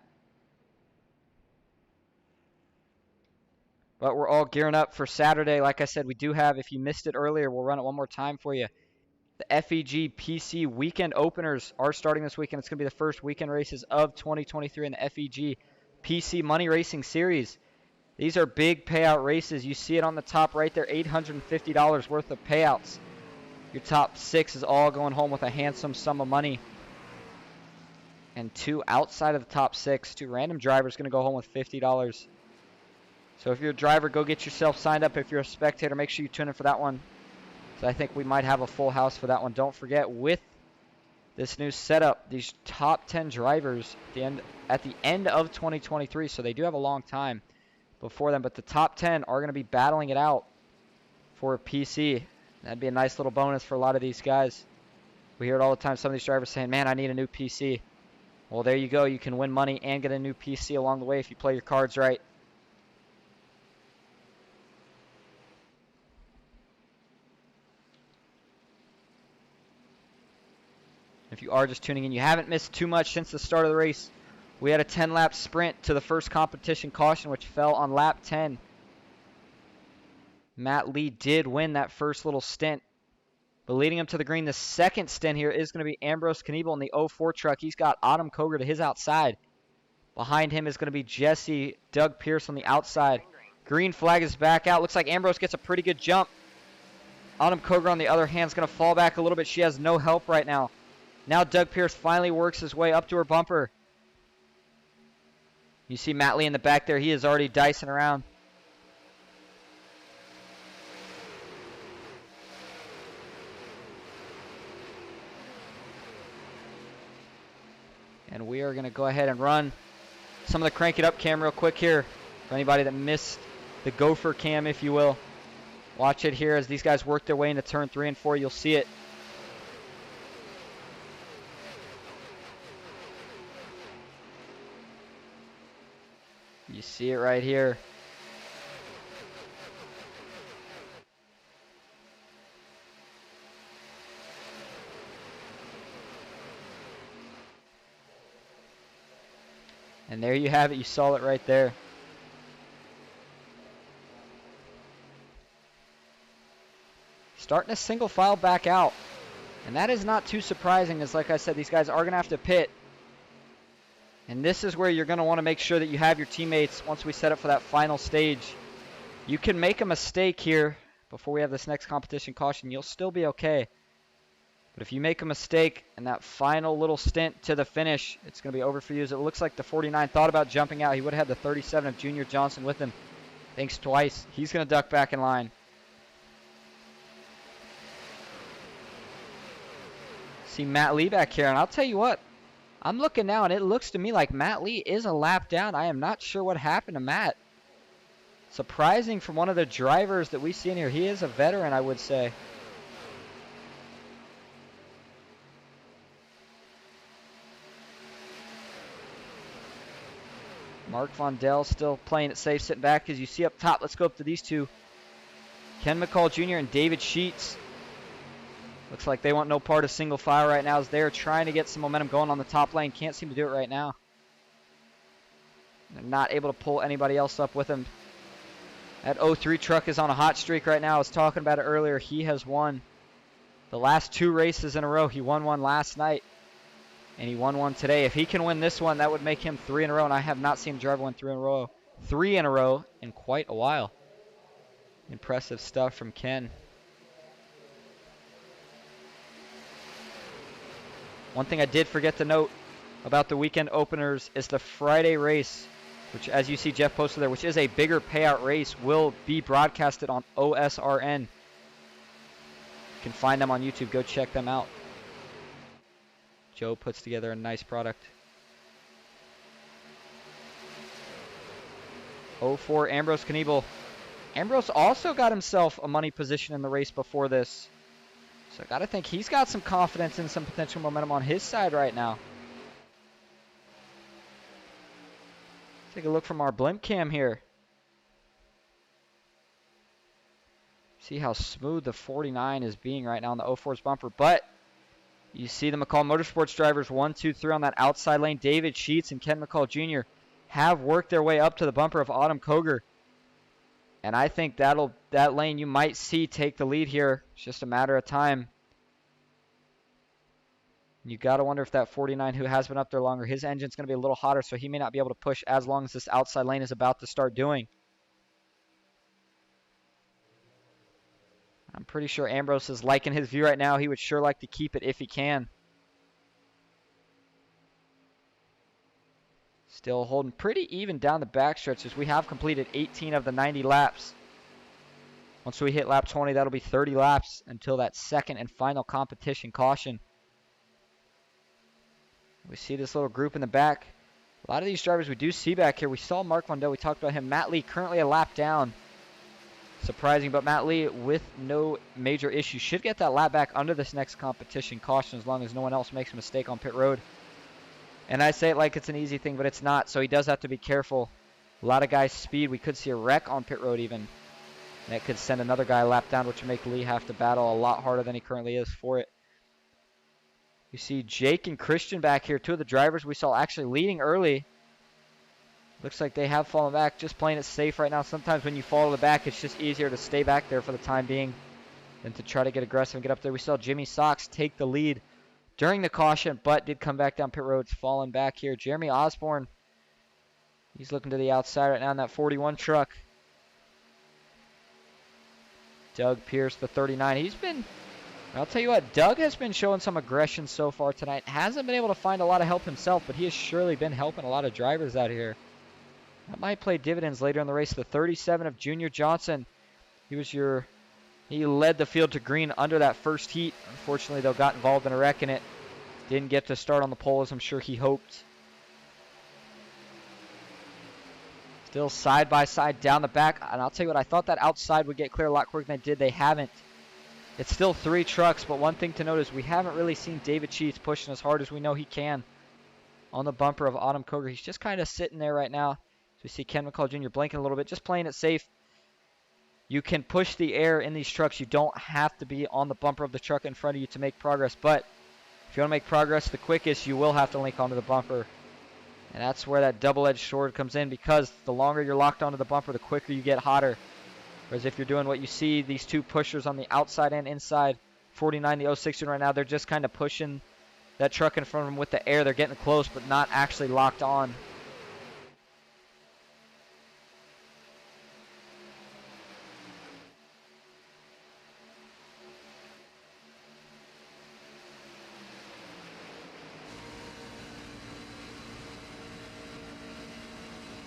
But we're all gearing up for Saturday. Like I said, we do have, if you missed it earlier, we'll run it one more time for you. The FEG-PC weekend openers are starting this weekend. It's going to be the first weekend races of 2023 in the FEG-PC Money Racing Series. These are big payout races. You see it on the top right there, $850 worth of payouts. Your top 6 is all going home with a handsome sum of money. And 2 outside of the top 6, 2 random drivers going to go home with $50. So if you're a driver, go get yourself signed up. If you're a spectator, make sure you tune in for that one. So I think we might have a full house for that one. Don't forget, with this new setup, these top 10 drivers at the end of 2023, so they do have a long time before them, but the top 10 are going to be battling it out for a PC. That'd be a nice little bonus for a lot of these guys. We hear it all the time, some of these drivers saying, man, I need a new PC. Well, there you go. You can win money and get a new PC along the way if you play your cards right. If you are just tuning in, you haven't missed too much since the start of the race. We had a 10-lap sprint to the first competition caution, which fell on lap 10. Matt Lee did win that first little stint. But leading him to the green, the second stint here is going to be Ambrose Kniebel in the 04 truck. He's got Autumn Koger to his outside. Behind him is going to be Jesse Doug Pierce on the outside. Green flag is back out. Looks like Ambrose gets a pretty good jump. Autumn Koger, on the other hand, is going to fall back a little bit. She has no help right now. Now Doug Pierce finally works his way up to her bumper. You see Matt Lee in the back there. He is already dicing around. And we are going to go ahead and run some of the Crank It Up cam real quick here. For anybody that missed the Gopher cam, if you will. Watch it here as these guys work their way into turn 3 and 4. You'll see it. You see it right here. And there you have it. You saw it right there. Starting to single file back out. And that is not too surprising, as like I said, these guys are going to have to pit. And this is where you're going to want to make sure that you have your teammates once we set up for that final stage. You can make a mistake here before we have this next competition caution. You'll still be okay. But if you make a mistake in that final little stint to the finish, it's going to be over for you. As it looks like the 49 thought about jumping out. He would have had the 37 of Junior Johnson with him. Thanks twice. He's going to duck back in line. See Matt Lee back here. And I'll tell you what. I'm looking now, and it looks to me like Matt Lee is a lap down. I am not sure what happened to Matt. Surprising from one of the drivers that we see in here. He is a veteran, I would say. Mark Vondell still playing it safe, sitting back. As you see up top, let's go up to these two. Ken McCall Jr. and David Sheets. Looks like they want no part of single file right now as they're trying to get some momentum going on the top lane. Can't seem to do it right now. They're not able to pull anybody else up with them. That 03 truck is on a hot streak right now. I was talking about it earlier. He has won the last 2 races in a row. He won one last night, and he won one today. If he can win this one, that would make him 3 in a row, and I have not seen a driver win 3 in a row in quite a while. Impressive stuff from Ken. One thing I did forget to note about the weekend openers is the Friday race, which, as you see Jeff posted there, which is a bigger payout race, will be broadcasted on OSRN. You can find them on YouTube. Go check them out. Joe puts together a nice product. 04 Ambrose Kniebel. Ambrose also got himself a money position in the race before this. So I got to think he's got some confidence and some potential momentum on his side right now. Take a look from our blimp cam here. See how smooth the 49 is being right now on the 04's bumper. But you see the McCall Motorsports drivers 1, 2, 3 on that outside lane. David Sheets and Ken McCall Jr. have worked their way up to the bumper of Autumn Koger. And I think that lane you might see take the lead here. It's just a matter of time. You got to wonder if that 49 who has been up there longer, his engine's going to be a little hotter, so he may not be able to push as long as this outside lane is about to start doing. I'm pretty sure Ambrose is liking his view right now. He would sure like to keep it if he can. Still holding pretty even down the backstretch as we have completed 18 of the 90 laps. Once we hit lap 20, that'll be 30 laps until that second and final competition caution. We see this little group in the back. A lot of these drivers we do see back here. We saw Mark Vondell. We talked about him. Matt Lee currently a lap down. Surprising, but Matt Lee with no major issues should get that lap back under this next competition caution as long as no one else makes a mistake on pit road. And I say it like it's an easy thing, but it's not, so he does have to be careful. A lot of guys speed. We could see a wreck on pit road even. That could send another guy a lap down, which would make Lee have to battle a lot harder than he currently is for it. You see Jake and Christian back here, 2 of the drivers we saw actually leading early. Looks like they have fallen back, just playing it safe right now. Sometimes when you fall to the back, it's just easier to stay back there for the time being than to try to get aggressive and get up there. We saw Jimmy Sox take the lead during the caution, but did come back down pit roads, falling back here. Jeremy Osborne, he's looking to the outside right now in that 41 truck. Doug Pierce, the 39. He's been, I'll tell you what, Doug has been showing some aggression so far tonight. Hasn't been able to find a lot of help himself, but he has surely been helping a lot of drivers out here. That might play dividends later in the race. The 37 of Junior Johnson. He led the field to green under that first heat. Unfortunately, though, got involved in a wreck in it. Didn't get to start on the pole as I'm sure he hoped. Still side by side down the back. And I'll tell you what, I thought that outside would get clear a lot quicker than it did. They haven't. It's still 3 trucks, but one thing to note is we haven't really seen David Sheets pushing as hard as we know he can on the bumper of Autumn Koger. He's just kind of sitting there right now. So we see Ken McCall Jr. blinking a little bit, just playing it safe. You can push the air in these trucks. You don't have to be on the bumper of the truck in front of you to make progress. But if you want to make progress the quickest, you will have to link onto the bumper. And that's where that double-edged sword comes in, because the longer you're locked onto the bumper, the quicker you get hotter. Whereas if you're doing what you see, these 2 pushers on the outside and inside, 49, the 060 right now, they're just kind of pushing that truck in front of them with the air. They're getting close, but not actually locked on.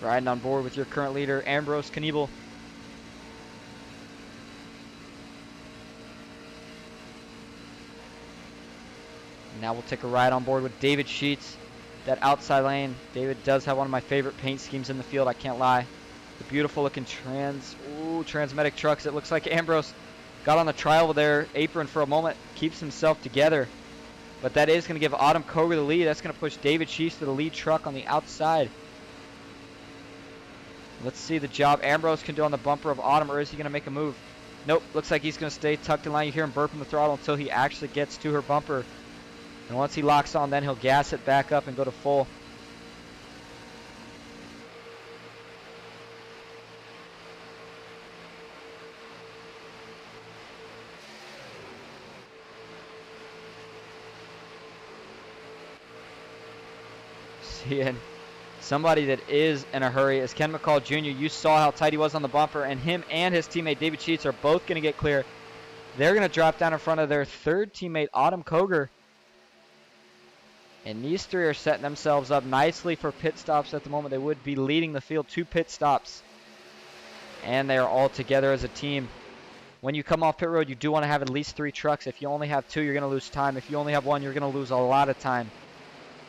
Riding on board with your current leader, Ambrose Knievel. Now we'll take a ride on board with David Sheets. That outside lane, David does have one of my favorite paint schemes in the field, I can't lie. The beautiful looking Transmetic trucks. It looks like Ambrose got on the trial there, apron for a moment, keeps himself together. But that is going to give Autumn Koger the lead. That's going to push David Sheets to the lead truck on the outside. Let's see the job Ambrose can do on the bumper of Autumn, or is he going to make a move? Nope, looks like he's going to stay tucked in line. You hear him burping the throttle until he actually gets to her bumper. And once he locks on, then he'll gas it back up and go to full. Seeing somebody that is in a hurry is Ken McCall Jr. You saw how tight he was on the bumper, and him and his teammate David Sheets are both going to get clear. They're going to drop down in front of their third teammate, Autumn Koger. And these 3 are setting themselves up nicely for pit stops at the moment. They would be leading the field 2 pit stops. And they are all together as a team. When you come off pit road, you do want to have at least 3 trucks. If you only have 2, you're going to lose time. If you only have 1, you're going to lose a lot of time.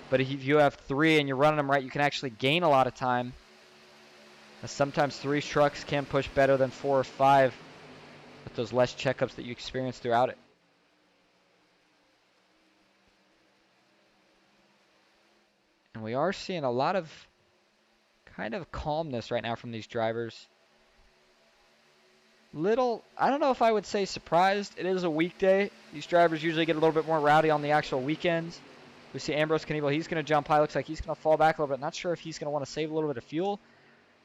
But if you have 3 and you're running them right, you can actually gain a lot of time. Sometimes 3 trucks can push better than 4 or 5 with those less checkups that you experience throughout it. And we are seeing a lot of kind of calmness right now from these drivers. I don't know if I would say surprised. It is a weekday. These drivers usually get a little bit more rowdy on the actual weekends. We see Ambrose Knievel. He's going to jump high. Looks like he's going to fall back a little bit. Not sure if he's going to want to save a little bit of fuel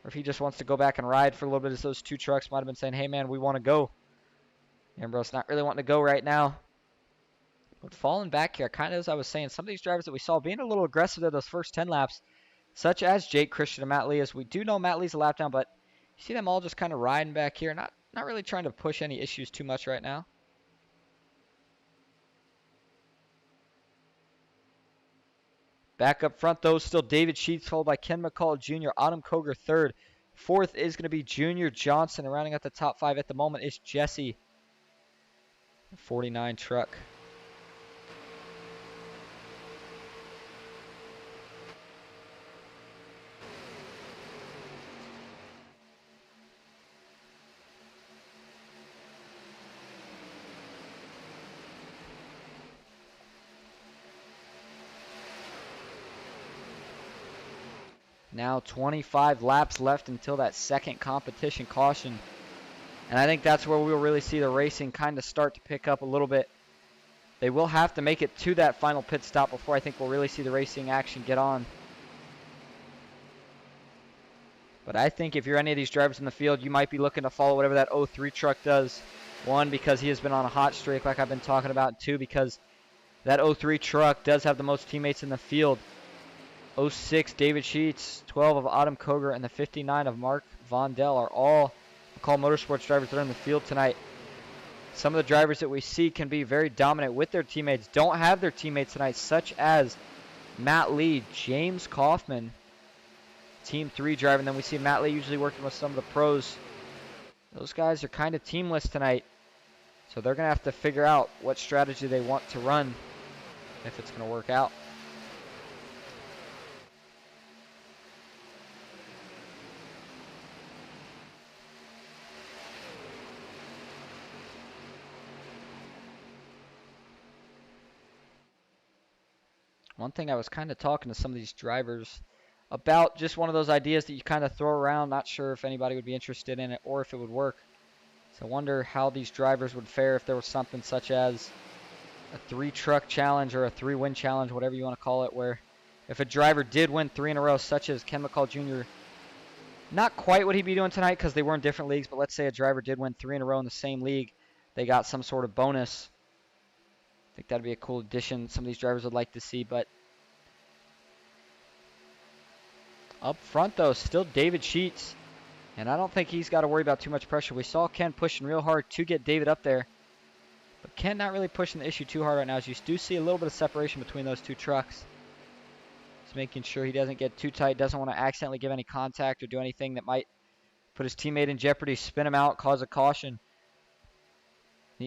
or if he just wants to go back and ride for a little bit, as those 2 trucks might have been saying, hey, man, we want to go. Ambrose not really wanting to go right now. But falling back here, kind of as I was saying, some of these drivers that we saw being a little aggressive at those first 10 laps, such as Jake Christian and Matt Lee, as we do know Matt Lee's a lap down, but you see them all just kind of riding back here, not really trying to push any issues too much right now. Back up front, though, still David Sheets, followed by Ken McCall Jr., Autumn Koger third. 4th is going to be Junior Johnson, and rounding out the top 5 at the moment is Jesse, 49 truck. Now 25 laps left until that second competition caution. And I think that's where we'll really see the racing kind of start to pick up a little bit. They will have to make it to that final pit stop before I think we'll really see the racing action get on. But I think if you're any of these drivers in the field, you might be looking to follow whatever that 03 truck does. 1, because he has been on a hot streak like I've been talking about. And 2, because that 03 truck does have the most teammates in the field. 06, David Sheets, 12 of Autumn Koger, and the 59 of Mark Vondell are all McCall Motorsports drivers that are in the field tonight. Some of the drivers that we see can be very dominant with their teammates, don't have their teammates tonight, such as Matt Lee, James Kaufman, Team 3 driver, and then we see Matt Lee usually working with some of the pros. Those guys are kind of teamless tonight, so they're going to have to figure out what strategy they want to run. if it's going to work out. One thing I was kind of talking to some of these drivers about, just one of those ideas that you kind of throw around, not sure if anybody would be interested in it or if it would work. So I wonder how these drivers would fare if there was something such as a 3-truck challenge or a 3-win challenge, whatever you want to call it, where if a driver did win 3 in a row, such as Ken McCall Jr., not quite what he'd be doing tonight because they were in different leagues, but let's say a driver did win 3 in a row in the same league, they got some sort of bonus. I think that'd be a cool addition some of these drivers would like to see. But up front, though, still David Sheets. And I don't think he's got to worry about too much pressure. We saw Ken pushing real hard to get David up there. But Ken not really pushing the issue too hard right now, as you do see a little bit of separation between those 2 trucks. Just making sure he doesn't get too tight, doesn't want to accidentally give any contact or do anything that might put his teammate in jeopardy, spin him out, cause a caution.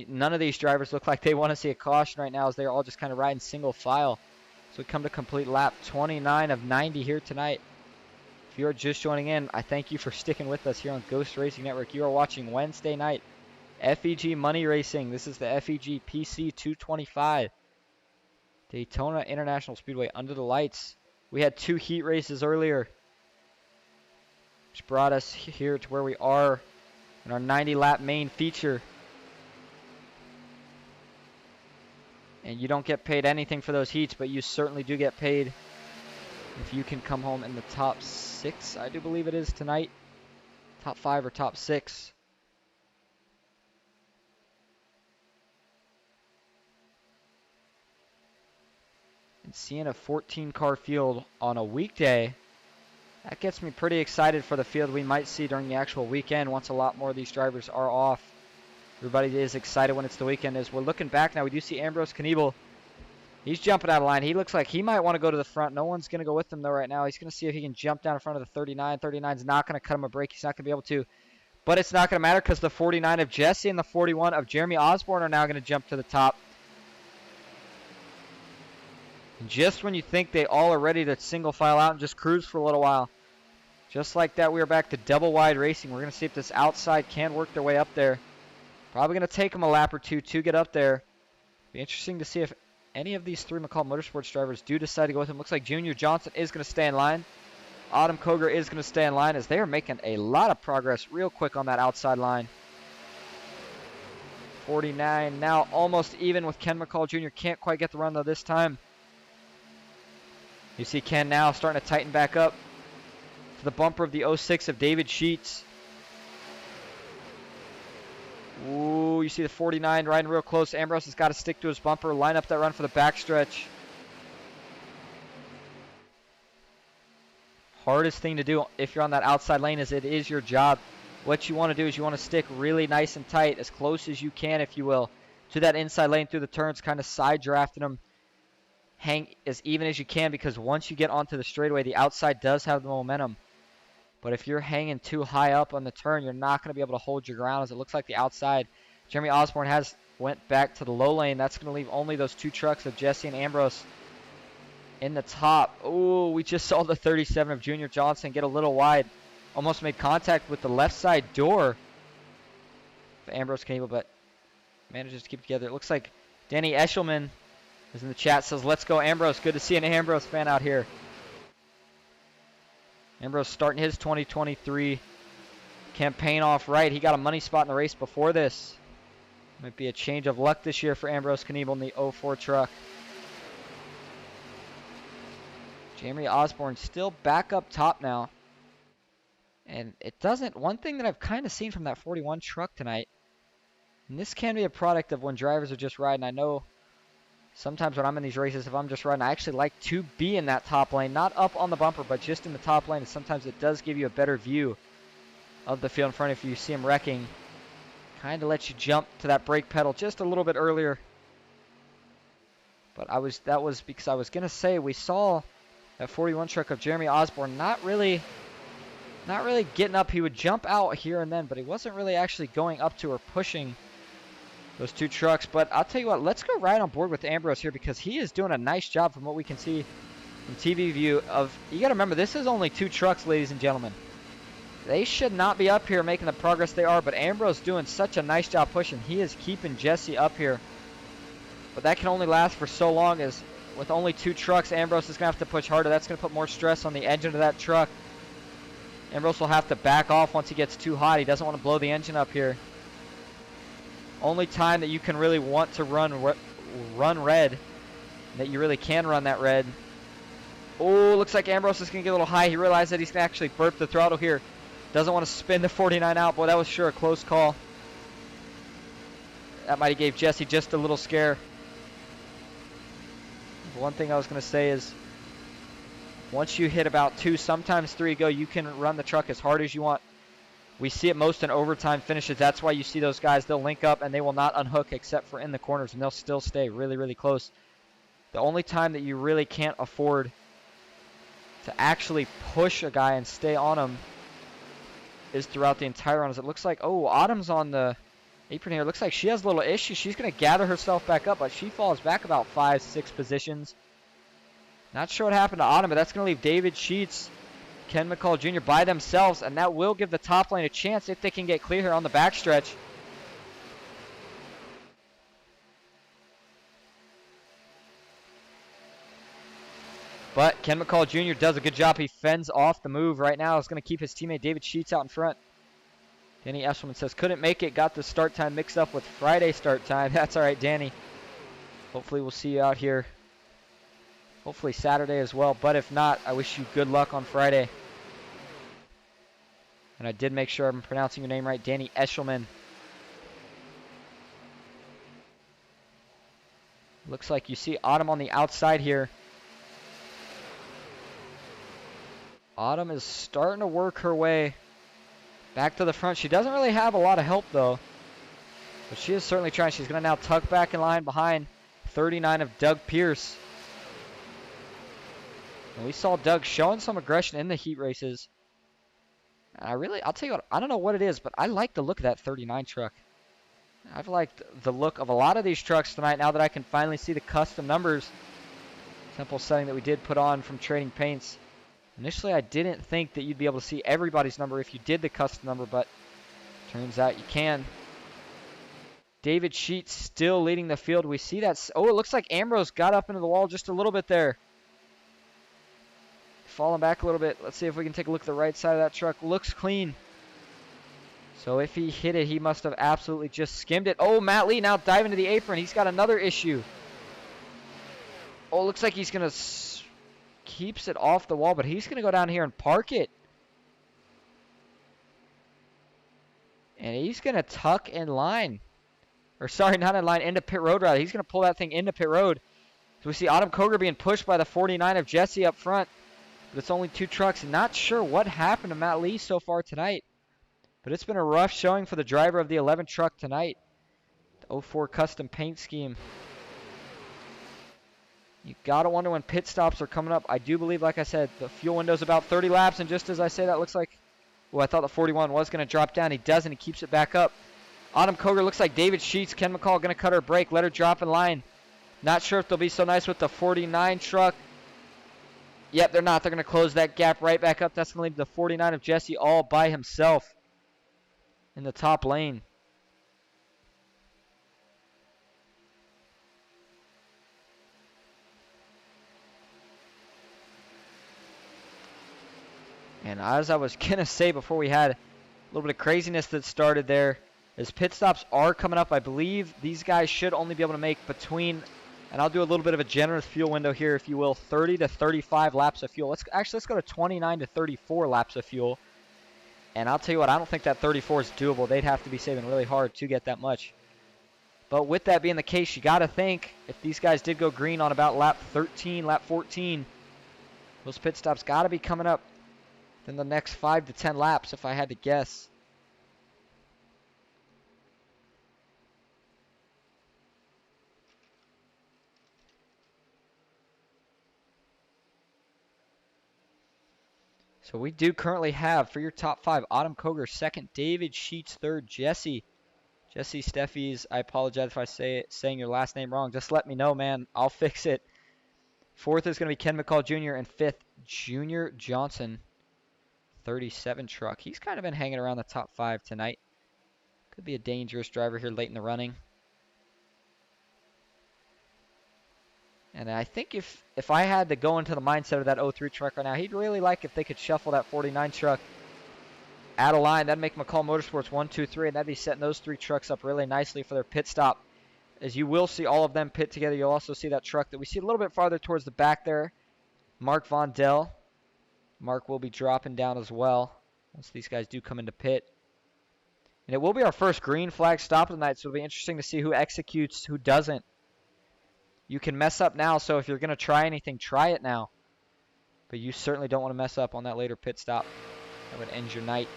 None of these drivers look like they want to see a caution right now, as they're all just kind of riding single file. So we come to complete lap 29 of 90 here tonight. If you are just joining in, I thank you for sticking with us here on Ghost Racing Network. You are watching Wednesday night FEG Money Racing. This is the FEG-PC 225. Daytona International Speedway under the lights. We had 2 heat races earlier, which brought us here to where we are in our 90-lap main feature. And you don't get paid anything for those heats, but you certainly do get paid if you can come home in the top 6, I do believe it is tonight. Top 5 or top 6. And seeing a 14-car field on a weekday, that gets me pretty excited for the field we might see during the actual weekend once a lot more of these drivers are off. Everybody is excited when it's the weekend. As we're looking back now, we do see Ambrose Kniebel. He's jumping out of line. He looks like he might want to go to the front. No one's going to go with him, though, right now. He's going to see if he can jump down in front of the 39. 39's not going to cut him a break. He's not going to be able to. But it's not going to matter because the 49 of Jesse and the 41 of Jeremy Osborne are now going to jump to the top. And just when you think they all are ready to single file out and just cruise for a little while, just like that, we are back to double wide racing. We're going to see if this outside can work their way up there. Probably going to take them a lap or 2 to get up there. Be interesting to see if any of these 3 McCall Motorsports drivers do decide to go with him. Looks like Junior Johnson is going to stay in line. Autumn Koger is going to stay in line, as they are making a lot of progress real quick on that outside line. 49 now almost even with Ken McCall Jr. Can't quite get the run, though, this time. You see Ken now starting to tighten back up to the bumper of the 06 of David Sheets. Ooh, you see the 49 riding real close. Ambrose has got to stick to his bumper, line up that run for the backstretch. Hardest thing to do if you're on that outside lane is it is your job. What you want to do is you want to stick really nice and tight, as close as you can, if you will, to that inside lane through the turns, kind of side drafting them. Hang as even as you can, because once you get onto the straightaway, the outside does have the momentum. But if you're hanging too high up on the turn, you're not going to be able to hold your ground, as it looks like the outside. Jeremy Osborne has went back to the low lane. That's going to leave only those 2 trucks of Jesse and Ambrose in the top. Oh, we just saw the 37 of Junior Johnson get a little wide. Almost made contact with the left side door of Ambrose Kniebel, but manages to keep it together. It looks like Danny Eshelman is in the chat, says, let's go Ambrose. Good to see an Ambrose fan out here. Ambrose starting his 2023 campaign off right. He got a money spot in the race before this. Might be a change of luck this year for Ambrose Kniebel in the 04 truck. Jeremy Osborne still back up top now. And it doesn't, one thing that I've kind of seen from that 41 truck tonight, and this can be a product of when drivers are just riding. I know sometimes when I'm in these races, if I'm just riding, I actually like to be in that top lane, not up on the bumper, but just in the top lane. And sometimes it does give you a better view of the field in front. If you see him wrecking, kind of lets you jump to that brake pedal just a little bit earlier. But that was because I was going to say we saw that 41 truck of Jeremy Osborne not really getting up. He would jump out here and then, but he wasn't really actually going up to or pushing those two trucks. But I'll tell you what, let's go right on board with Ambrose here because he is doing a nice job from what we can see from TV view of, you got to remember, this is only two trucks, ladies and gentlemen. They should not be up here making the progress they are, but Ambrose doing such a nice job pushing. He is keeping Jesse up here. But that can only last for so long, as with only two trucks, Ambrose is going to have to push harder. That's going to put more stress on the engine of that truck. Ambrose will have to back off once he gets too hot. He doesn't want to blow the engine up here. Only time that you can really want to run red, that you really can run that red. Oh, looks like Ambrose is going to get a little high. He realized that he's going to actually burp the throttle here. Doesn't want to spin the 49 out. Boy, that was sure a close call. That might have gave Jesse just a little scare. One thing I was going to say is, once you hit about 2, sometimes 3 go, you can run the truck as hard as you want. We see it most in overtime finishes. That's why you see those guys, they'll link up and they will not unhook except for in the corners, and they'll still stay really, really close. The only time that you really can't afford to actually push a guy and stay on him is throughout the entire run. As it looks like, oh, Autumn's on the apron here. It looks like she has a little issue. She's going to gather herself back up, but she falls back about 5-6 positions. Not sure what happened to Autumn, but that's going to leave David Sheets, Ken McCall Jr. by themselves, and that will give the top lane a chance if they can get clear here on the backstretch. But Ken McCall Jr. does a good job. He fends off the move right now. He's going to keep his teammate David Sheets out in front. Danny Eshelman says, couldn't make it. Got the start time mixed up with Friday start time. That's all right, Danny. Hopefully we'll see you out here. Hopefully Saturday as well. But if not, I wish you good luck on Friday. And I did make sure I'm pronouncing your name right. Danny Eshelman. Looks like you see Autumn on the outside here. Autumn is starting to work her way back to the front. She doesn't really have a lot of help, though. But she is certainly trying. She's going to now tuck back in line behind 39 of Doug Pierce. And we saw Doug showing some aggression in the heat races. I'll tell you what, I don't know what it is, but I like the look of that 39 truck. I've liked the look of a lot of these trucks tonight now that I can finally see the custom numbers. Simple setting that we did put on from Trading Paints. Initially, I didn't think that you'd be able to see everybody's number if you did the custom number, but turns out you can. David Sheets still leading the field. We see that. Oh, it looks like Ambrose got up into the wall just a little bit there. Falling back a little bit. Let's see if we can take a look at the right side of that truck. Looks clean. So if he hit it, he must have absolutely just skimmed it. Oh, Matt Lee now diving to the apron. He's got another issue. Oh, looks like he's going to... keeps it off the wall, but he's going to go down here and park it. And he's going to tuck in line. Or sorry, not in line, into pit road rather. He's going to pull that thing into pit road. So we see Autumn Koger being pushed by the 49 of Jesse up front. But it's only 2 trucks. Not sure what happened to Matt Lee so far tonight. But it's been a rough showing for the driver of the 11 truck tonight. The 04 custom paint scheme. You gotta wonder when pit stops are coming up. I do believe, like I said, the fuel window's about 30 laps, and just as I say that, looks like, well, I thought the 41 was gonna drop down. He doesn't. He keeps it back up. Autumn Koger looks like David Sheets. Ken McCall gonna cut her brake, let her drop in line. Not sure if they'll be so nice with the 49 truck. Yep, they're not. They're gonna close that gap right back up. That's gonna leave the 49 of Jesse all by himself in the top lane. And as I was going to say before, we had a little bit of craziness that started there. As pit stops are coming up, I believe these guys should only be able to make between, and I'll do a little bit of a generous fuel window here, if you will, 30 to 35 laps of fuel. Let's go to 29 to 34 laps of fuel. And I'll tell you what, I don't think that 34 is doable. They'd have to be saving really hard to get that much. But with that being the case, you got to think if these guys did go green on about lap 13, lap 14, those pit stops got to be coming up in the next 5 to 10 laps, if I had to guess. So we do currently have, for your top 5, Autumn Koger second, David Sheets third, Jesse Jesse Steffies, I apologize if I saying your last name wrong. Just let me know, man. I'll fix it. 4th is going to be Ken McCall Jr. and 5th, Junior Johnson, 37 truck. He's kind of been hanging around the top 5 tonight. Could be a dangerous driver here late in the running. And I think if I had to go into the mindset of that 03 truck right now, he'd really like if they could shuffle that 49 truck out of line. That'd make McCall Motorsports 1, 2, 3, and that'd be setting those 3 trucks up really nicely for their pit stop. As you will see all of them pit together, you'll also see that truck that we see a little bit farther towards the back there. Mark Von Dell. Mark will be dropping down as well once these guys do come into pit. And it will be our first green flag stop of the night, so it'll be interesting to see who executes, who doesn't. You can mess up now, so if you're going to try anything, try it now. But you certainly don't want to mess up on that later pit stop. That would end your night.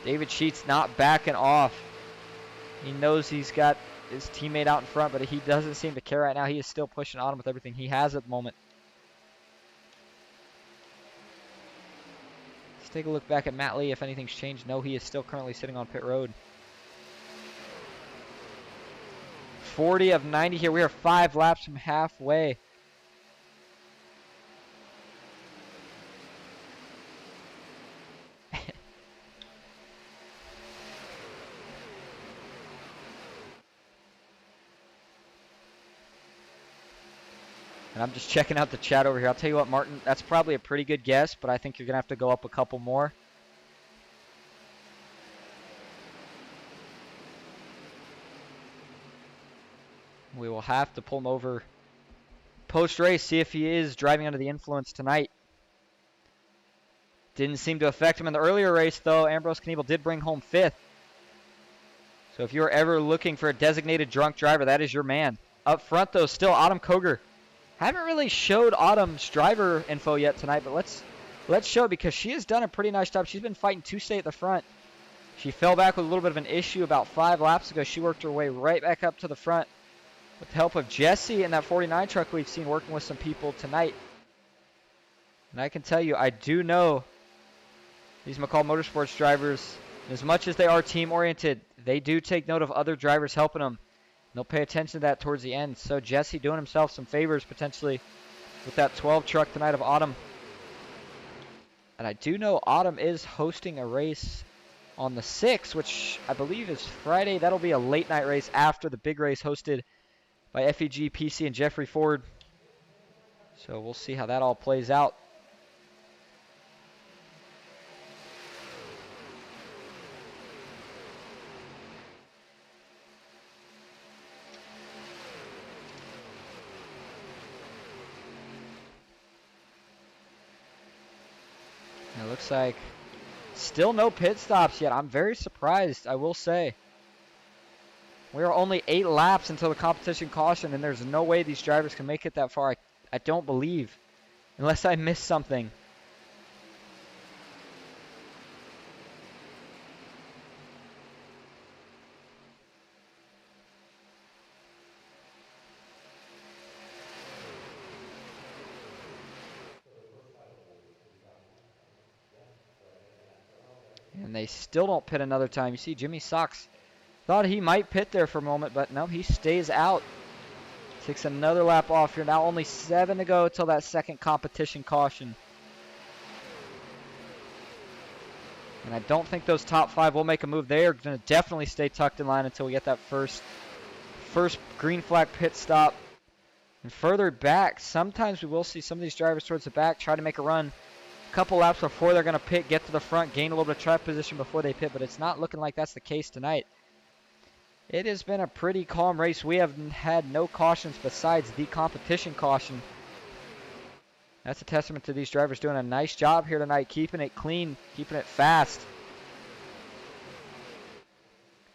David Sheets not backing off. He knows he's got his teammate out in front, but he doesn't seem to care right now. He is still pushing on him with everything he has at the moment. Let's take a look back at Matt Lee if anything's changed. No, he is still currently sitting on pit road. 40 of 90 here. We are 5 laps from halfway. And I'm just checking out the chat over here. I'll tell you what, Martin, that's probably a pretty good guess, but I think you're going to have to go up a couple more. We will have to pull him over post-race, see if he is driving under the influence tonight. Didn't seem to affect him in the earlier race, though. Ambrose Knievel did bring home 5th. So if you're ever looking for a designated drunk driver, that is your man. Up front, though, still Autumn Koger. Haven't really showed Autumn's driver info yet tonight, but let's show it because she has done a pretty nice job. She's been fighting to stay at the front. She fell back with a little bit of an issue about 5 laps ago. She worked her way right back up to the front with the help of Jesse and that 49 truck we've seen working with some people tonight. And I can tell you, I do know these McCall Motorsports drivers, as much as they are team-oriented, they do take note of other drivers helping them. They'll pay attention to that towards the end. So Jesse doing himself some favors potentially with that 12 truck tonight of Autumn. And I do know Autumn is hosting a race on the 6th, which I believe is Friday. That'll be a late night race after the big race hosted by FEG-PC and Jeffrey Ford. So we'll see how that all plays out. It looks like still no pit stops yet. I'm very surprised, I will say. We are only 8 laps until the competition caution, and there's no way these drivers can make it that far. I don't believe, unless I missed something. And they still don't pit another time. You see Jimmy Socks thought he might pit there for a moment, but no, he stays out. Takes another lap off here. Now only 7 to go till that second competition caution. And I don't think those top 5 will make a move. They are going to definitely stay tucked in line until we get that first green flag pit stop. And further back, sometimes we will see some of these drivers towards the back try to make a run a couple laps before they're going to pit, get to the front, gain a little bit of track position before they pit, but it's not looking like that's the case tonight. It has been a pretty calm race. We have had no cautions besides the competition caution. That's a testament to these drivers doing a nice job here tonight, keeping it clean, keeping it fast.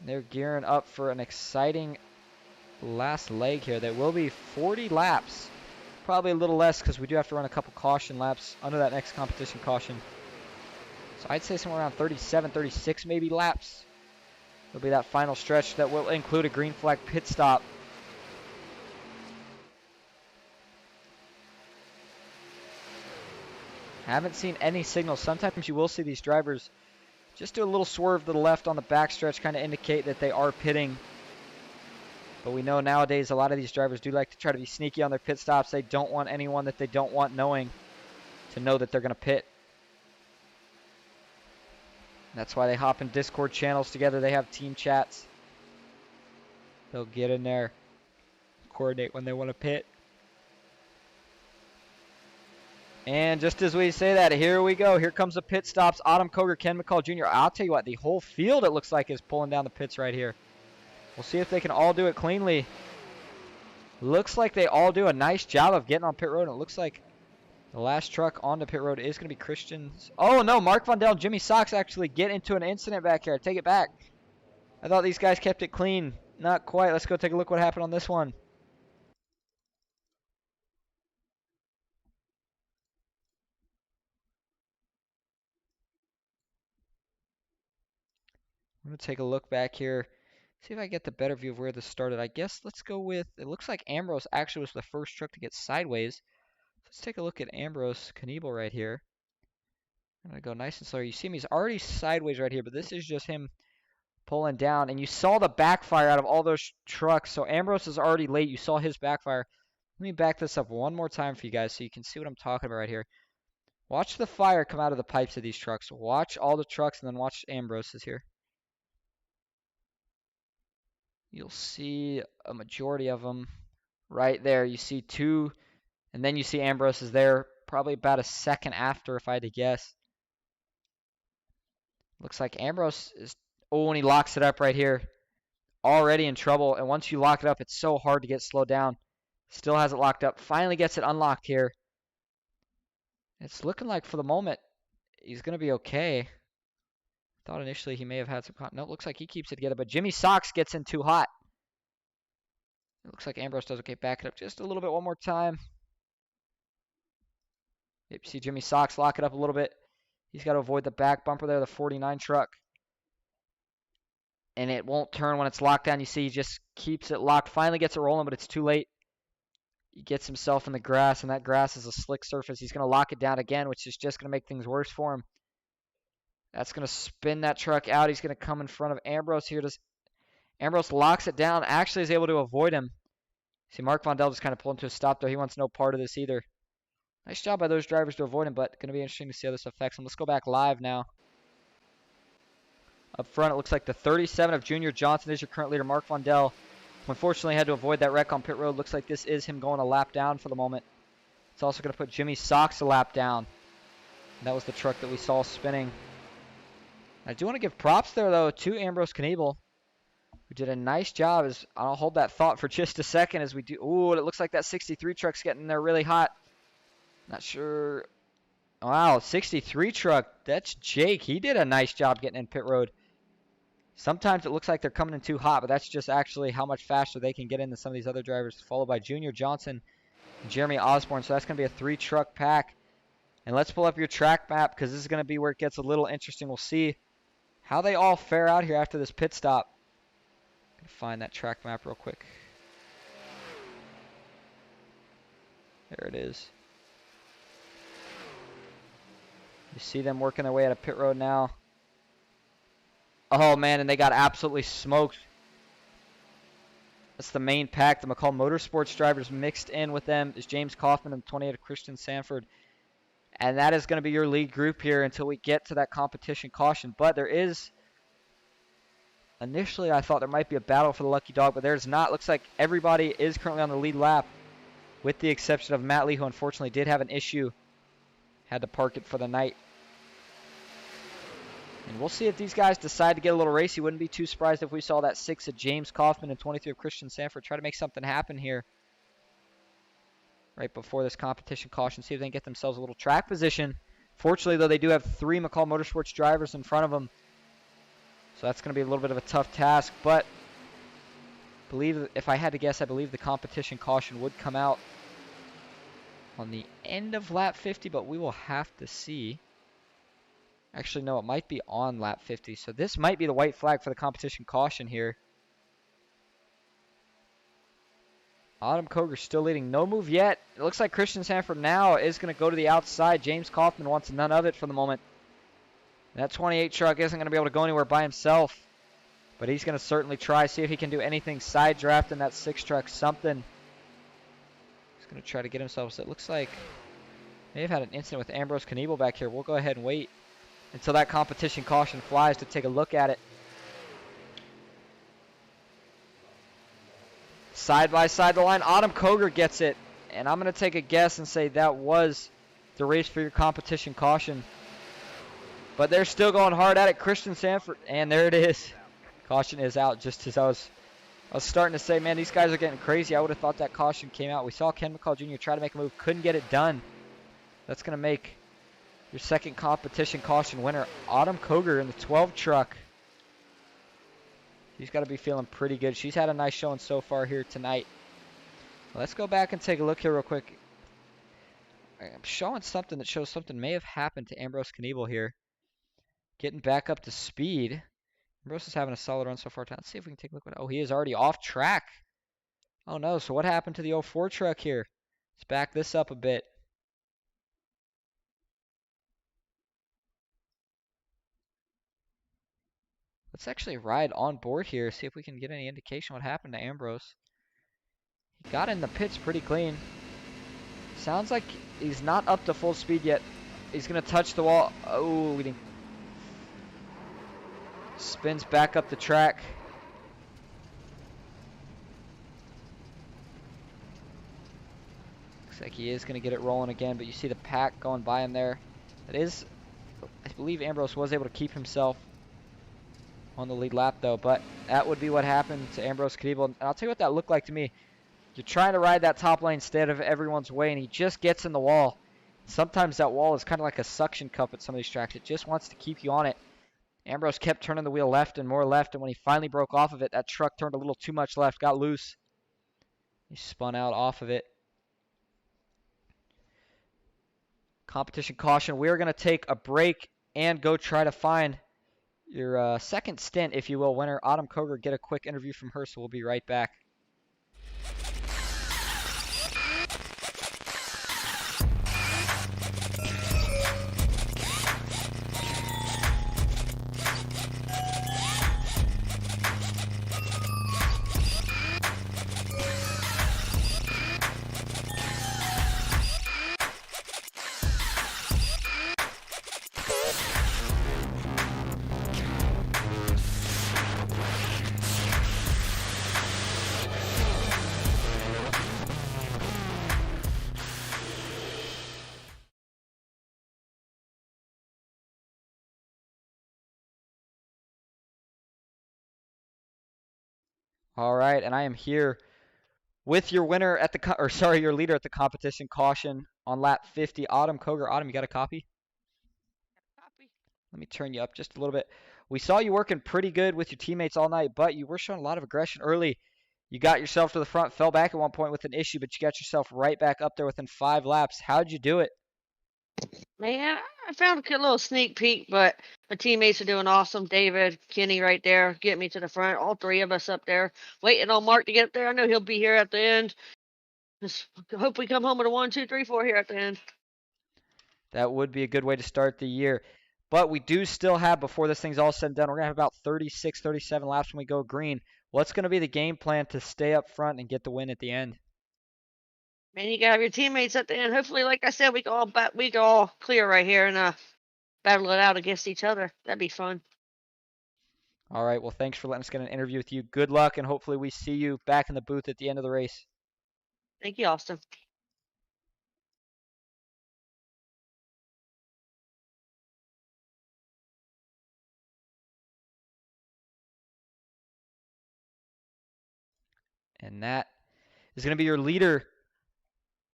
They're gearing up for an exciting last leg here. That will be 40 laps. Probably a little less because we do have to run a couple caution laps under that next competition caution. So I'd say somewhere around 37, 36 maybe laps. It'll be that final stretch that will include a green flag pit stop. Haven't seen any signals. Sometimes you will see these drivers Just do a little swerve to the left on the backstretch, kind of indicate that they are pitting. But we know nowadays a lot of these drivers do like to try to be sneaky on their pit stops. They don't want anyone that they don't want knowing to know that they're going to pit. That's why they hop in Discord channels together. They have team chats. They'll get in there, coordinate when they want to pit. And just as we say that, here we go. Here comes the pit stops. Autumn Koger, Ken McCall Jr. I'll tell you what, the whole field, it looks like, is pulling down the pits right here. We'll see if they can all do it cleanly. Looks like they all do a nice job of getting on pit road. And it looks like the last truck onto pit road is going to be Christian's. Oh, no, Mark Vondell and Jimmy Sox actually get into an incident back here. I take it back. I thought these guys kept it clean. Not quite. Let's go take a look what happened on this one. I'm going to take a look back here. See if I get the better view of where this started. I guess let's go with, it looks like Ambrose actually was the first truck to get sideways. Let's take a look at Ambrose Knievel right here. I'm going to go nice and slow. You see him, he's already sideways right here, but this is just him pulling down. And you saw the backfire out of all those trucks. So Ambrose is already late. You saw his backfire. Let me back this up one more time for you guys so you can see what I'm talking about right here. Watch the fire come out of the pipes of these trucks. Watch all the trucks and then watch Ambrose's here. You'll see a majority of them right there. You see two, and then you see Ambrose is there probably about a second after, if I had to guess. Looks like Ambrose is, oh, and he locks it up right here. Already in trouble, and once you lock it up, it's so hard to get slowed down. Still has it locked up. Finally gets it unlocked here. It's looking like for the moment he's going to be okay. Thought initially he may have had some no, it looks like he keeps it together, but Jimmy Sox gets in too hot. It looks like Ambrose does okay. Back it up just a little bit one more time. Yep, you see Jimmy Sox lock it up a little bit. He's got to avoid the back bumper there, the 49 truck. And it won't turn when it's locked down. You see he just keeps it locked. Finally gets it rolling, but it's too late. He gets himself in the grass, and that grass is a slick surface. He's going to lock it down again, which is just going to make things worse for him. That's going to spin that truck out. He's going to come in front of Ambrose here. Ambrose locks it down. Actually is able to avoid him. See, Mark Vondell just kind of pulled into a stop there. He wants no part of this either. Nice job by those drivers to avoid him, but going to be interesting to see how this affects him. Let's go back live now. Up front, it looks like the 37 of Junior Johnson is your current leader, Mark Vondell. Unfortunately, had to avoid that wreck on pit road. Looks like this is him going a lap down for the moment. It's also going to put Jimmy Sox a lap down. And that was the truck that we saw spinning. I do want to give props there, though, to Ambrose Knievel, who did a nice job. I'll hold that thought for just a second as we do. Ooh, it looks like that 63 truck's getting there really hot. Not sure. Wow, 63 truck. That's Jake. He did a nice job getting in pit road. Sometimes it looks like they're coming in too hot, but that's just actually how much faster they can get in than some of these other drivers, followed by Junior Johnson and Jeremy Osborne. So that's going to be a 3-truck pack. And let's pull up your track map because this is going to be where it gets a little interesting. We'll see how they all fare out here after this pit stop. Gonna find that track map real quick. There it is. You see them working their way out of pit road now. Oh man, and they got absolutely smoked. That's the main pack. The McCall Motorsports drivers mixed in with them is James Kaufman and 28 of Christian Sanford. And that is going to be your lead group here until we get to that competition caution. But there is, initially I thought there might be a battle for the lucky dog, but there's not. Looks like everybody is currently on the lead lap, with the exception of Matt Lee, who unfortunately did have an issue. Had to park it for the night. And we'll see if these guys decide to get a little racy. Wouldn't be too surprised if we saw that 6 of James Kaufman and 23 of Christian Sanford try to make something happen here right before this competition caution. See if they can get themselves a little track position. Fortunately, though, they do have 3 McCall Motorsports drivers in front of them. So that's going to be a little bit of a tough task. But if I had to guess, I believe the competition caution would come out on the end of lap 50, but we will have to see. Actually, no, it might be on lap 50. So this might be the white flag for the competition caution here. Autumn Koger still leading. No move yet. It looks like Christian Sanford now is going to go to the outside. James Kaufman wants none of it for the moment. That 28 truck isn't going to be able to go anywhere by himself. But he's going to certainly try, see if he can do anything side drafting that 6 truck, something. He's going to try to get himself. So it looks like may have had an incident with Ambrose Knievel back here. We'll go ahead and wait until that competition caution flies to take a look at it. Side by side the line, Autumn Koger gets it. And I'm going to take a guess and say that was the race for your competition caution. But they're still going hard at it. Christian Sanford, and there it is. Caution is out, just as I was starting to say, man, these guys are getting crazy. I would have thought that caution came out. We saw Ken McCall Jr. try to make a move, couldn't get it done. That's going to make your second competition caution winner, Autumn Koger in the 12 truck. She's got to be feeling pretty good. She's had a nice showing so far here tonight. Let's go back and take a look here real quick. I'm showing something that shows something may have happened to Ambrose Knievel here. Getting back up to speed. Ambrose is having a solid run so far. Let's see if we can take a look. Oh, he is already off track. Oh, no. So what happened to the 04 truck here? Let's back this up a bit. Let's actually ride on board here, see if we can get any indication what happened to Ambrose. He got in the pits pretty clean. Sounds like he's not up to full speed yet. He's going to touch the wall. Oh, we didn't. Spins back up the track. Looks like he is going to get it rolling again, but you see the pack going by him there. That is, I believe Ambrose was able to keep himself on the lead lap though, but that would be what happened to Ambrose Knievel. And I'll tell you what that looked like to me. You're trying to ride that top lane instead of everyone's way, and he just gets in the wall. Sometimes that wall is kind of like a suction cup at some of these tracks. It just wants to keep you on it. Ambrose kept turning the wheel left and more left, and when he finally broke off of it, that truck turned a little too much left, got loose. He spun out off of it. Competition caution. We're going to take a break and go try to find your second stint, if you will, winner, Autumn Koger. Get a quick interview from her, so we'll be right back. All right, and I am here with your winner at the your leader at the competition caution on lap 50, Autumn Koger. Autumn, you got a copy? Copy. Let me turn you up just a little bit. We saw you working pretty good with your teammates all night, but you were showing a lot of aggression early. You got yourself to the front, fell back at one point with an issue, but you got yourself right back up there within 5 laps. How'd you do it? Man, I found a little sneak peek, but my teammates are doing awesome. David, Kenny right there, get me to the front. All 3 of us up there, waiting on Mark to get there. I know he'll be here at the end. Just hope we come home with a 1, 2, 3, 4 here at the end. That would be a good way to start the year. But we do still have, before this thing's all said and done, we're going to have about 36, 37 laps when we go green. What's going to be the game plan to stay up front and get the win at the end? Man, you got your teammates at the end. Hopefully, like I said, we can all clear right here and battle it out against each other. That'd be fun. All right, well, thanks for letting us get an interview with you. Good luck, and hopefully we see you back in the booth at the end of the race. Thank you, Austin. And that is going to be your leader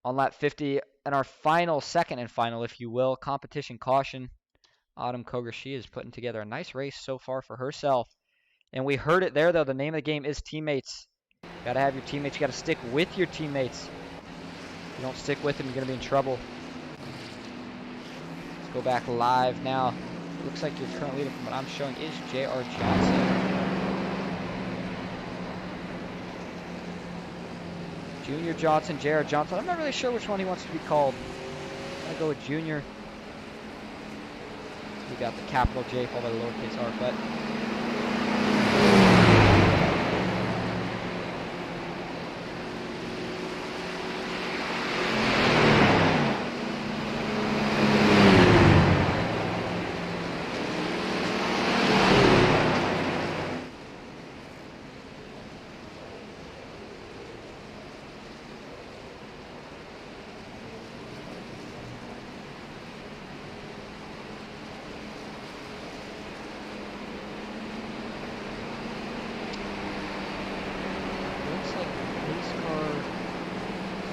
on lap 50 and our second and final, if you will, competition caution. Autumn Koger, she is putting together a nice race so far for herself. And we heard it there, though. The name of the game is teammates. Got to have your teammates. You got to stick with your teammates. If you don't stick with them, you're going to be in trouble. Let's go back live now. It looks like your current leader, from what I'm showing, is J.R. Johnson. Junior Johnson, J.R. Johnson. I'm not really sure which one he wants to be called. I'm going to go with Junior. We got the capital J followed by the lowercase r, but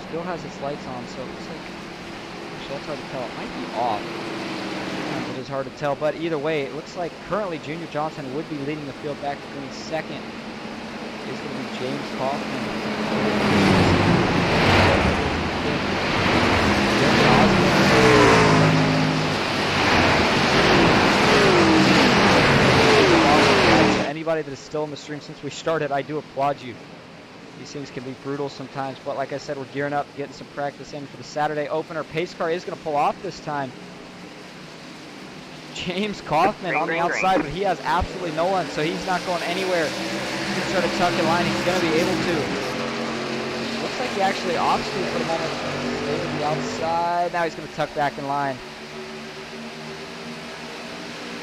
still has its lights on, so it looks like, actually that's hard to tell, it might be off. Sometimes it is hard to tell, but either way, it looks like currently Junior Johnson would be leading the field. Back to green second is going to be James Kaufman. Anybody that is still in the stream since we started, I do applaud you. These things can be brutal sometimes, but like I said, we're gearing up, getting some practice in for the Saturday opener. Pace car is going to pull off this time. James Kaufman on the outside, but he has absolutely no one, so he's not going anywhere. He's going to try to tuck in line. He's going to be able to. Looks like he actually off-speed for the moment. Stay to the outside. Now he's going to tuck back in line.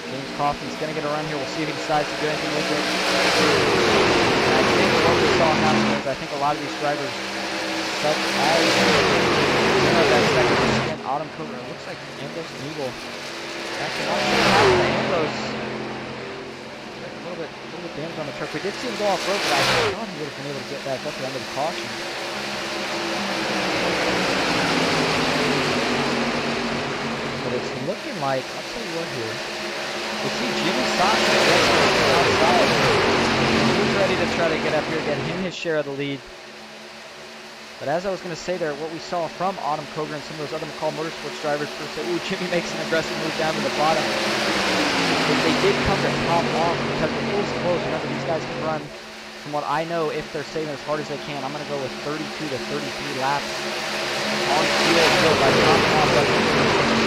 James Kaufman's going to get a run here. We'll see if he decides to do anything with it. I think what we saw happen is I think a lot of these drivers, such as that second spin, Autumn Cover, it looks like Ambrose and Eagle. Actually, not sure what happened to Ambrose. A little bit damage on the truck. We did see him go off road, but I thought he would have been able to get back up there under the caution. But it's looking like, I'll tell you what here. We see Jimmy Sox outside. He's ready to try to get up here, get him his share of the lead. But as I was going to say there, what we saw from Autumn Coger and some of those other McCall Motorsports drivers first say, ooh, Jimmy makes an aggressive move down to the bottom. But they did come to top off because it is close. Remember, these guys can run, from what I know, if they're saving as hard as they can. I'm going to go with 32 to 33 laps on field. So by topping off, that's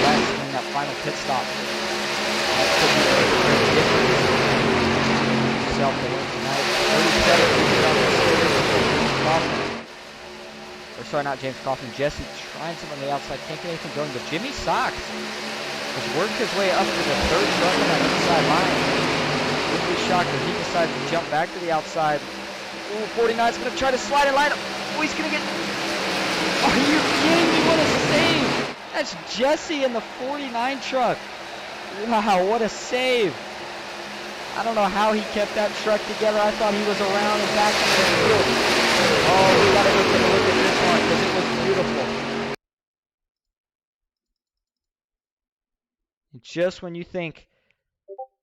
less than that final pit stop. That could be a very different self to win tonight. 37 on the straight. Or sorry, not James Kaufman. Jesse trying something on the outside. Can't get anything going. But Jimmy Sox has worked his way up to the third truck on that inside line. Wouldn't be shocked if he decides to jump back to the outside. Ooh, 49's going to try to slide in line. Oh, he's going to get... Are you kidding me? What a save! That's Jesse in the 49 truck. Wow, what a save. I don't know how he kept that truck together. I thought he was around and back in the field. Oh, we gotta go take a look at this one because it was beautiful. And just when you think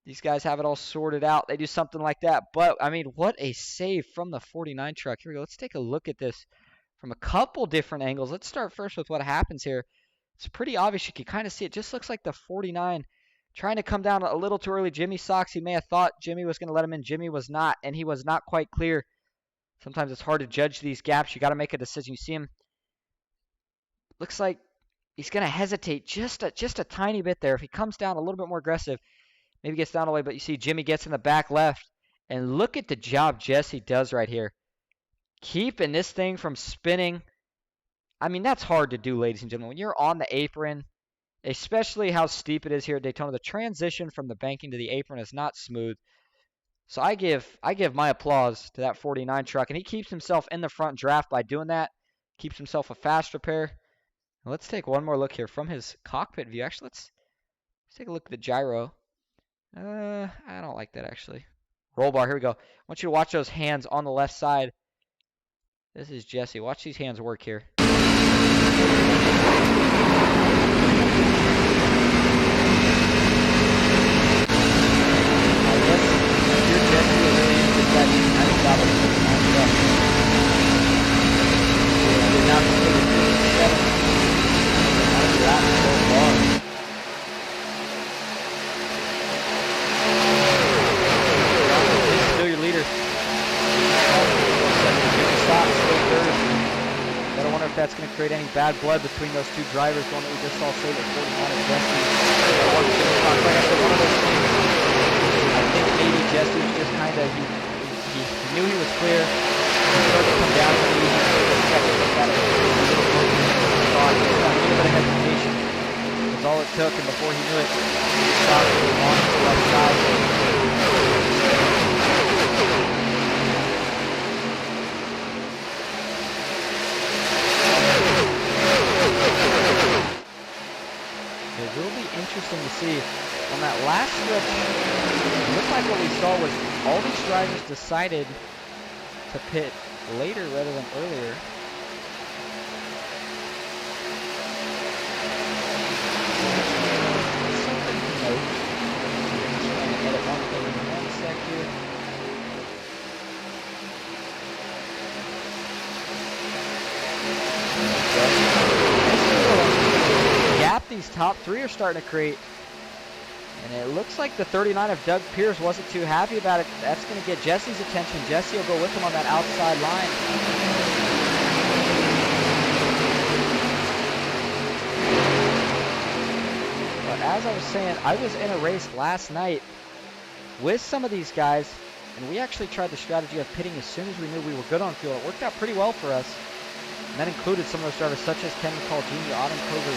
these guys have it all sorted out, they do something like that. But, I mean, what a save from the 49 truck. Here we go. Let's take a look at this from a couple different angles. Let's start first with what happens here. It's pretty obvious. You can kind of see it. Just looks like the 49 trying to come down a little too early. Jimmy Sox, he may have thought Jimmy was going to let him in. Jimmy was not, and he was not quite clear. Sometimes it's hard to judge these gaps. You got to make a decision. You see him. Looks like he's going to hesitate just a tiny bit there. If he comes down a little bit more aggressive, maybe gets down the way. But you see Jimmy gets in the back left. And look at the job Jesse does right here. Keeping this thing from spinning. I mean, that's hard to do, ladies and gentlemen. When you're on the apron, especially how steep it is here at Daytona, the transition from the banking to the apron is not smooth. So I give my applause to that 49 truck, and he keeps himself in the front draft by doing that. Keeps himself a fast repair. Now let's take one more look here from his cockpit view. Actually, let's take a look at the gyro. I don't like that actually. Roll bar, here we go. I want you to watch those hands on the left side. This is Jesse. Watch these hands work here. Still your leader. Gotta wonder if that's going to create bad blood between those two drivers. The one that we just saw save at 49 and Jesse. Like I said, one of those things. I think maybe Jesse was just kind of, he knew he was clear. He started to come down to me. He just kept looking at it. Thought he had a little bit of hesitation. That's all it took, and before he knew it, he stopped on the left side. It will be interesting to see. On that last stretch, it looked like what we saw was all these drivers decided to pit later rather than earlier. Something to note. Just trying to edit one thing in one sec here. Gap these top three are starting to create. And it looks like the 39 of Doug Pierce wasn't too happy about it. That's going to get Jesse's attention. Jesse will go with him on that outside line. But as I was saying, I was in a race last night with some of these guys, and we actually tried the strategy of pitting as soon as we knew we were good on fuel. It worked out pretty well for us. And that included some of those drivers such as Ken McCall Jr., Autumn Cover.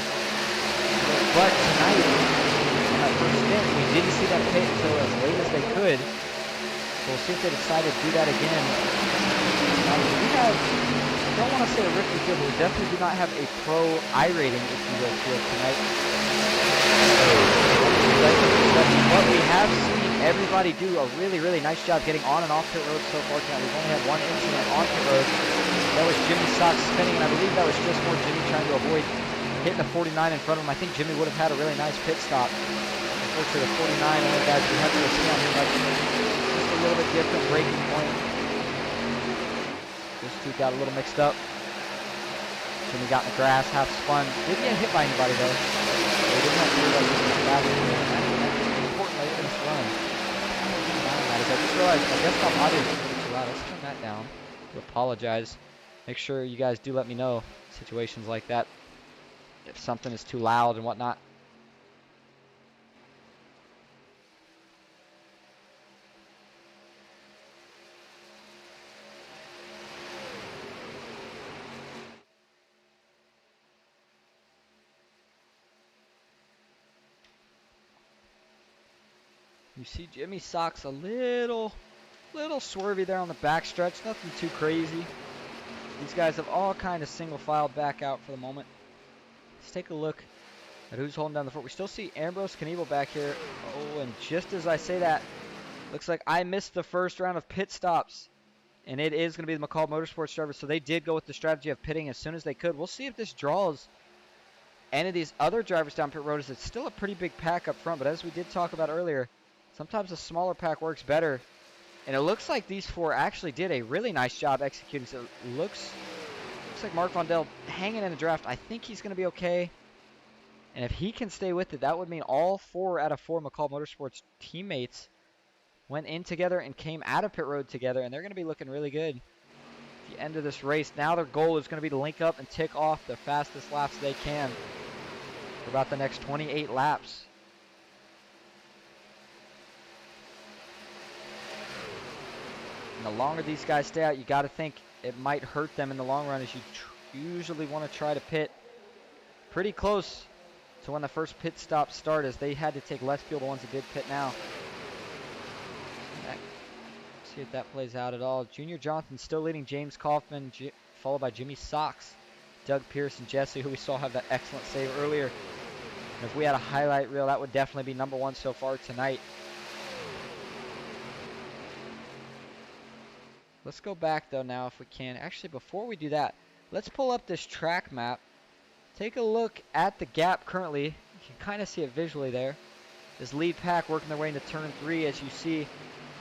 But tonight, on that first stint, we didn't see that pit until as late as they could. So we'll see if they decide to do that again. We have, I don't want to say a rookie field, but we definitely do not have a pro I-rating, if you will, field tonight. But we have seen everybody do a really, really nice job getting on and off pit road so far tonight. We've only had one incident on pit road. That was Jimmy Sox spinning, and I believe that was just more Jimmy trying to avoid hitting the 49 in front of him. I think Jimmy would have had a really nice pit stop. Unfortunately, the 49 only guys we have to see on here, but just a little bit different braking point. Those two got a little mixed up. Jimmy got in the grass, half spun. Didn't get hit by anybody though. They didn't have to worry about getting fast. That's important later in this run. I just realized, I guess my audio is a little too loud. Let's turn that down. To apologize. Make sure you guys do let me know situations like that. If something is too loud and whatnot. You see Jimmy Sox a little swervy there on the backstretch. Nothing too crazy. These guys have all kind of single filed back out for the moment. Let's take a look at who's holding down the fort. We still see Ambrose Knievel back here. Oh, and just as I say that, looks like I missed the first round of pit stops. And it is going to be the McCall Motorsports drivers. So they did go with the strategy of pitting as soon as they could. We'll see if this draws any of these other drivers down pit road. It's still a pretty big pack up front. But as we did talk about earlier, sometimes a smaller pack works better. And it looks like these four actually did a really nice job executing. So it looks like Mark Vondel hanging in the draft. I think he's going to be okay. And if he can stay with it, that would mean all 4 out of 4 McCall Motorsports teammates went in together and came out of pit road together. And they're going to be looking really good at the end of this race. Now their goal is going to be to link up and tick off the fastest laps they can for about the next 28 laps. And the longer these guys stay out, you got to think it might hurt them in the long run, as you usually want to try to pit pretty close to when the first pit stops start, as they had to take less fuel, the ones that did pit now. See if that plays out at all. Junior Johnson still leading James Kaufman, followed by Jimmy Sox, Doug Pierce, and Jesse, who we saw have that excellent save earlier. And if we had a highlight reel, that would definitely be number 1 so far tonight. Let's go back though now if we can. Actually, before we do that, let's pull up this track map. Take a look at the gap currently. You can kind of see it visually there. This lead pack working their way into turn 3, as you see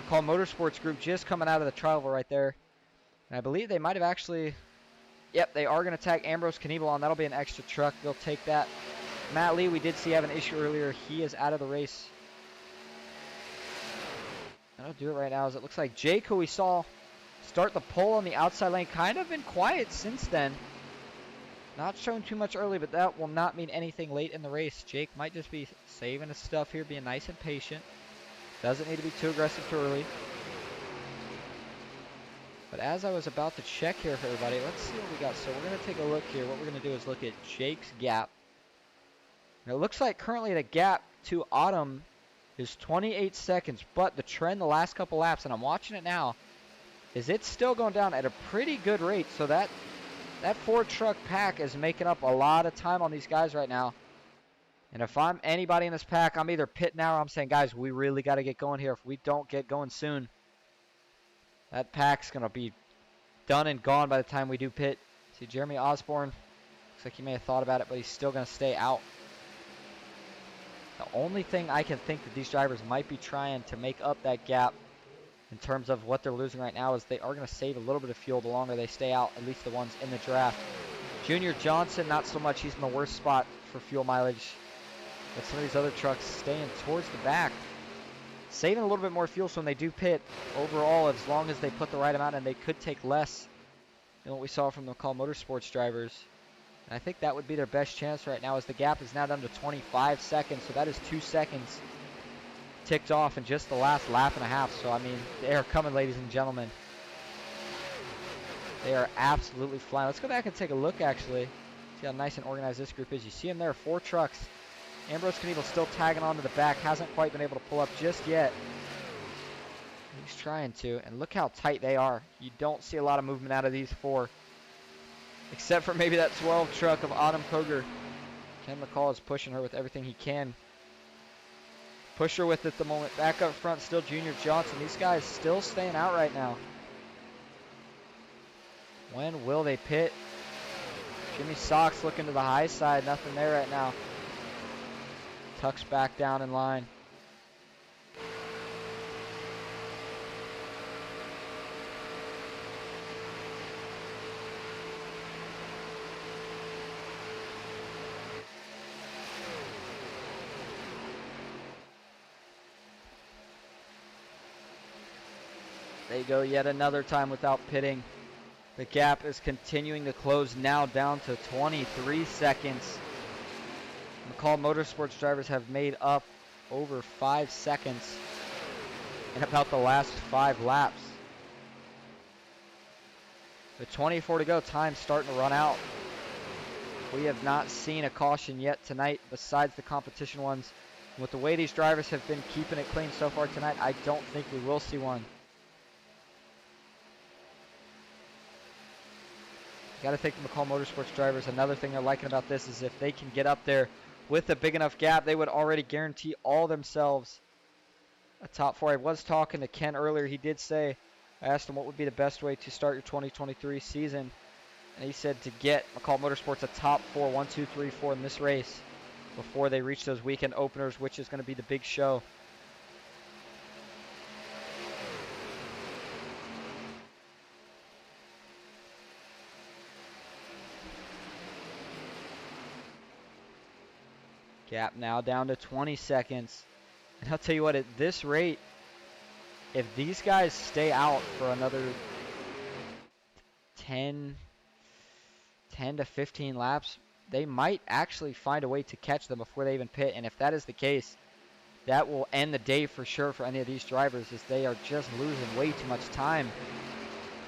McCall Motorsports group just coming out of the tri-oval right there. And I believe they might have actually, yep, they are going to tag Ambrose Knievel on. That'll be an extra truck. They'll take that. Matt Lee, we did see have an issue earlier. He is out of the race. That'll do it right now, as it looks like Jake, who we saw start the pole on the outside lane, kind of been quiet since then. Not showing too much early, but that will not mean anything late in the race. Jake might just be saving his stuff here, being nice and patient. Doesn't need to be too aggressive too early. But as I was about to check here for everybody, let's see what we got. So we're going to take a look here. What we're going to do is look at Jake's gap. Now it looks like currently the gap to Autumn is 28 seconds, but the trend the last couple laps, and I'm watching it now, is it's still going down at a pretty good rate. So that Ford truck pack is making up a lot of time on these guys right now. And if I'm anybody in this pack, I'm either pitting now or I'm saying, guys, we really got to get going here. If we don't get going soon, that pack's going to be done and gone by the time we do pit. See, Jeremy Osborne, looks like he may have thought about it, but he's still going to stay out. The only thing I can think that these drivers might be trying to make up that gap in terms of what they're losing right now is they are going to save a little bit of fuel the longer they stay out, at least the ones in the draft. Junior Johnson, not so much. He's in the worst spot for fuel mileage. But some of these other trucks staying towards the back, saving a little bit more fuel so when they do pit, overall, as long as they put the right amount in, they could take less than what we saw from the McCall Motorsports drivers. And I think that would be their best chance right now as the gap is now down to 25 seconds. So that is 2 seconds ticked off in just the last lap and a half. So, I mean, they are coming, ladies and gentlemen. They are absolutely flying. Let's go back and take a look, actually. See how nice and organized this group is. You see them there, 4 trucks. Ambrose Knievel still tagging onto the back. Hasn't quite been able to pull up just yet. He's trying to. And look how tight they are. You don't see a lot of movement out of these 4. Except for maybe that 12 truck of Autumn Koger. Ken McCall is pushing her with everything he can. Push her with it at the moment. Back up front, still Junior Johnson. These guys still staying out right now. When will they pit? Jimmy Sox looking to the high side. Nothing there right now. Tucks back down in line. They go yet another time without pitting. The gap is continuing to close, now down to 23 seconds. McCall Motorsports drivers have made up over 5 seconds in about the last 5 laps. With 24 to go, time's starting to run out. We have not seen a caution yet tonight besides the competition ones. With the way these drivers have been keeping it clean so far tonight, I don't think we will see one. Got to think the McCall Motorsports drivers, another thing they're liking about this is if they can get up there with a big enough gap, they would already guarantee all themselves a top 4. I was talking to Ken earlier. He did say, I asked him what would be the best way to start your 2023 season. And he said to get McCall Motorsports a top 4, 1, 2, 3, 4 in this race before they reach those weekend openers, which is going to be the big show. Gap now down to 20 seconds. And I'll tell you what, at this rate, if these guys stay out for another 10 to 15 laps, they might actually find a way to catch them before they even pit. And if that is the case, that will end the day for sure for any of these drivers, as they are just losing way too much time.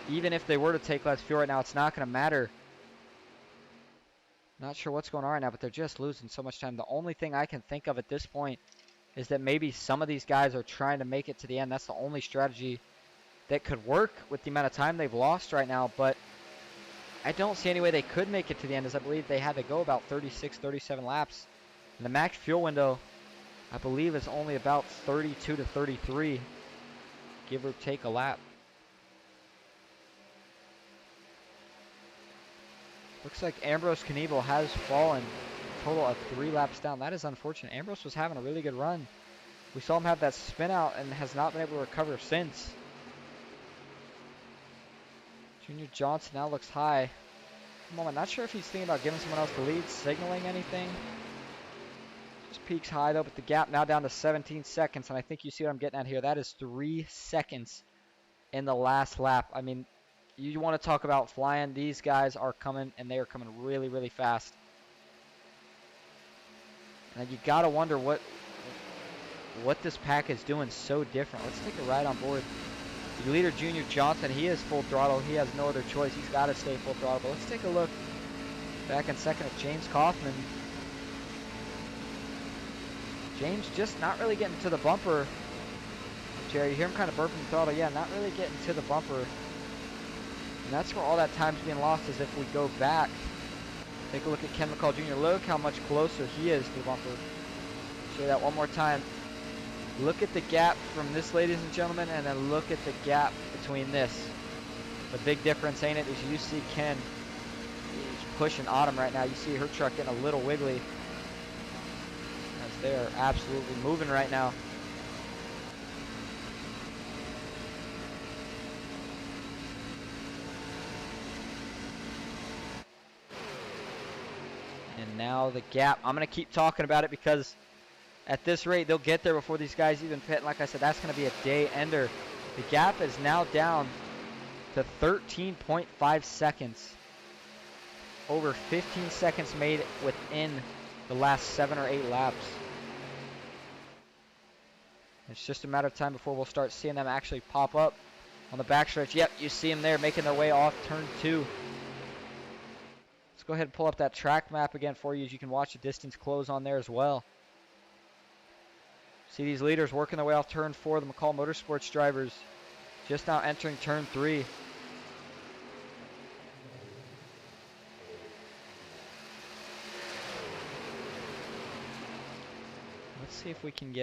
Even if they were to take less fuel right now, it's not going to matter. Not sure what's going on right now, but they're just losing so much time. The only thing I can think of at this point is that maybe some of these guys are trying to make it to the end. That's the only strategy that could work with the amount of time they've lost right now. But I don't see any way they could make it to the end, as I believe they had to go about 36, 37 laps. And the max fuel window, I believe, is only about 32 to 33, give or take a lap. Looks like Ambrose Knievel has fallen a total of 3 laps down. That is unfortunate. Ambrose was having a really good run. We saw him have that spin out and has not been able to recover since. Junior Johnson now looks high. I'm not sure if he's thinking about giving someone else the lead, signaling anything. Just peaks high though, but the gap now down to 17 seconds. And I think you see what I'm getting at here. That is 3 seconds in the last lap. I mean, you want to talk about flying. These guys are coming, and they are coming really, really fast. And you got to wonder what this pack is doing so different. Let's take a ride on board. The leader, Junior Johnson, he is full throttle. He has no other choice. He's got to stay full throttle. But let's take a look back in second at James Kaufman. James just not really getting to the bumper. Jerry, you hear him kind of burping the throttle. Yeah, not really getting to the bumper. And that's where all that time's being lost, is if we go back. Take a look at Ken McCall Jr. Look how much closer he is to the bumper. Show you that one more time. Look at the gap from this, ladies and gentlemen, and then look at the gap between this. The big difference, ain't it, is you see Ken, he's pushing Autumn right now. You see her truck getting a little wiggly, as they are absolutely moving right now. And now the gap, I'm going to keep talking about it because at this rate, they'll get there before these guys even pit. And like I said, that's going to be a day ender. The gap is now down to 13.5 seconds. Over 15 seconds made within the last 7 or 8 laps. It's just a matter of time before we'll start seeing them actually pop up on the backstretch. Yep, you see them there making their way off turn 2. Let's go ahead and pull up that track map again for you, as you can watch the distance close on there as well. See these leaders working their way off turn 4, the McCall Motorsports drivers just now entering turn 3. Let's see if we can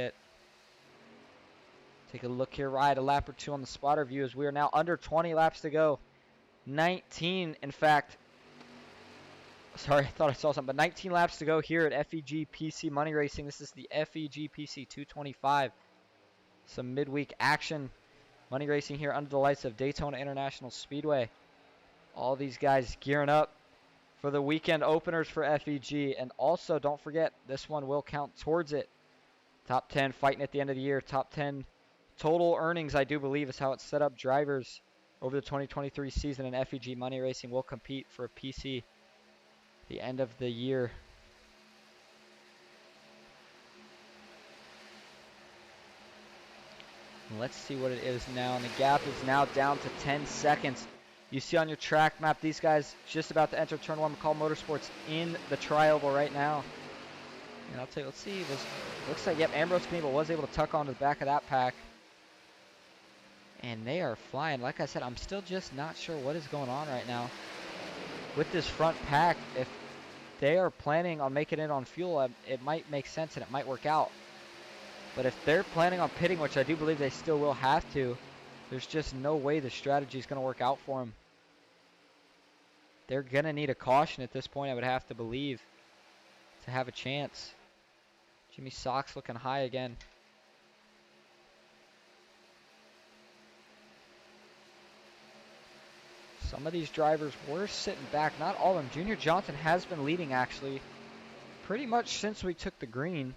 take a look here, ride a lap or two on the spotter view, as we are now under 20 laps to go. 19, in fact. Sorry, I thought I saw something, but 19 laps to go here at FEG-PC Money Racing. This is the FEG-PC 225. Some midweek action. Money racing here under the lights of Daytona International Speedway. All these guys gearing up for the weekend openers for FEG. And also, don't forget, this one will count towards it. Top 10 fighting at the end of the year. Top 10 total earnings, I do believe, is how it's set up. Drivers over the 2023 season in FEG Money Racing will compete for a PC the end of the year. Let's see what it is now, and the gap is now down to 10 seconds. You see on your track map, these guys just about to enter turn 1. McCall Motorsports in the tri-oval right now. And I'll tell you, let's see, looks like, yep, Ambrose Knievel was able to tuck onto the back of that pack. And they are flying. Like I said, I'm still just not sure what is going on right now with this front pack. If they are planning on making it on fuel, it might make sense and it might work out. But if they're planning on pitting, which I do believe they still will have to, there's just no way the strategy is going to work out for them. They're going to need a caution at this point, I would have to believe, to have a chance. Jimmy Sox looking high again. Some of these drivers were sitting back, not all of them. Junior Johnson has been leading, actually, pretty much since we took the green.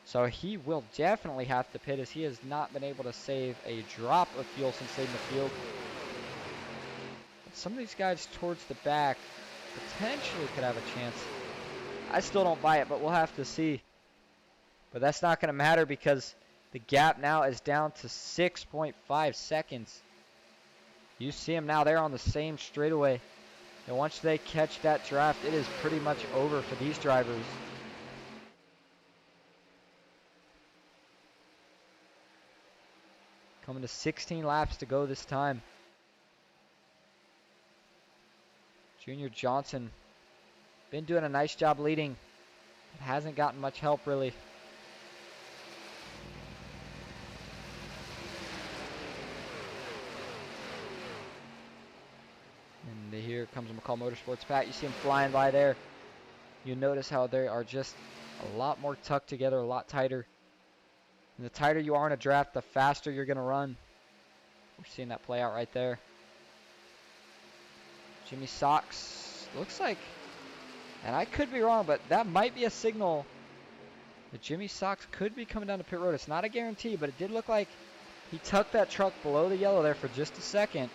So he will definitely have to pit, as he has not been able to save a drop of fuel since leading the field. But some of these guys towards the back potentially could have a chance. I still don't buy it, but we'll have to see. But that's not going to matter, because the gap now is down to 6.5 seconds. You see them now, they're on the same straightaway. And once they catch that draft, it is pretty much over for these drivers. Coming to 16 laps to go this time. Junior Johnson been doing a nice job leading. Hasn't gotten much help, really. And here comes McCall Motorsports. Pat, you see him flying by there. You notice how they are just a lot more tucked together, a lot tighter. And the tighter you are in a draft, the faster you're going to run. We're seeing that play out right there. Jimmy Sox, looks like, and I could be wrong, but that might be a signal that Jimmy Sox could be coming down to pit road. It's not a guarantee, but it did look like he tucked that truck below the yellow there for just a second.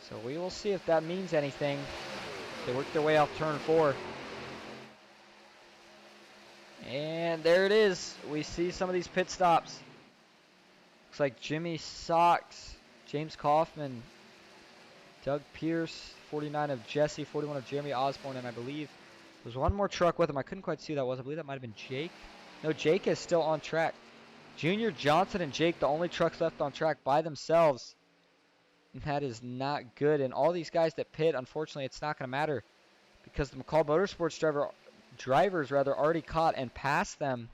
So we will see if that means anything. They work their way off turn 4. And there it is. We see some of these pit stops. Looks like Jimmy Socks, James Kaufman, Doug Pierce, 49 of Jesse, 41 of Jeremy Osborne, and I believe there's one more truck with him. I couldn't quite see who that was. I believe that might have been Jake. No, Jake is still on track. Junior Johnson and Jake, the only trucks left on track by themselves. And that is not good. And all these guys that pit, unfortunately, it's not going to matter because the McCall Motorsports drivers already caught and passed them.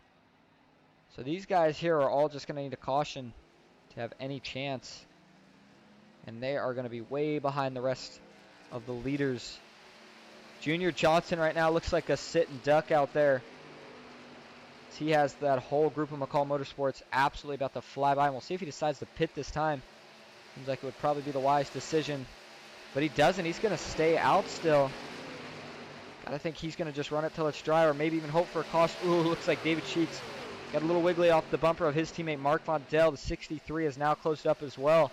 So these guys here are all just going to need a caution to have any chance. And they are going to be way behind the rest of the leaders. Junior Johnson right now looks like a sit and duck out there. He has that whole group of McCall Motorsports absolutely about to fly by. And we'll see if he decides to pit this time. Seems like it would probably be the wise decision. But he doesn't. He's going to stay out still. I think he's going to just run it till it's dry or maybe even hope for a caution. Ooh, looks like David Sheets got a little wiggly off the bumper of his teammate Mark Vondell. The 63 is now closed up as well.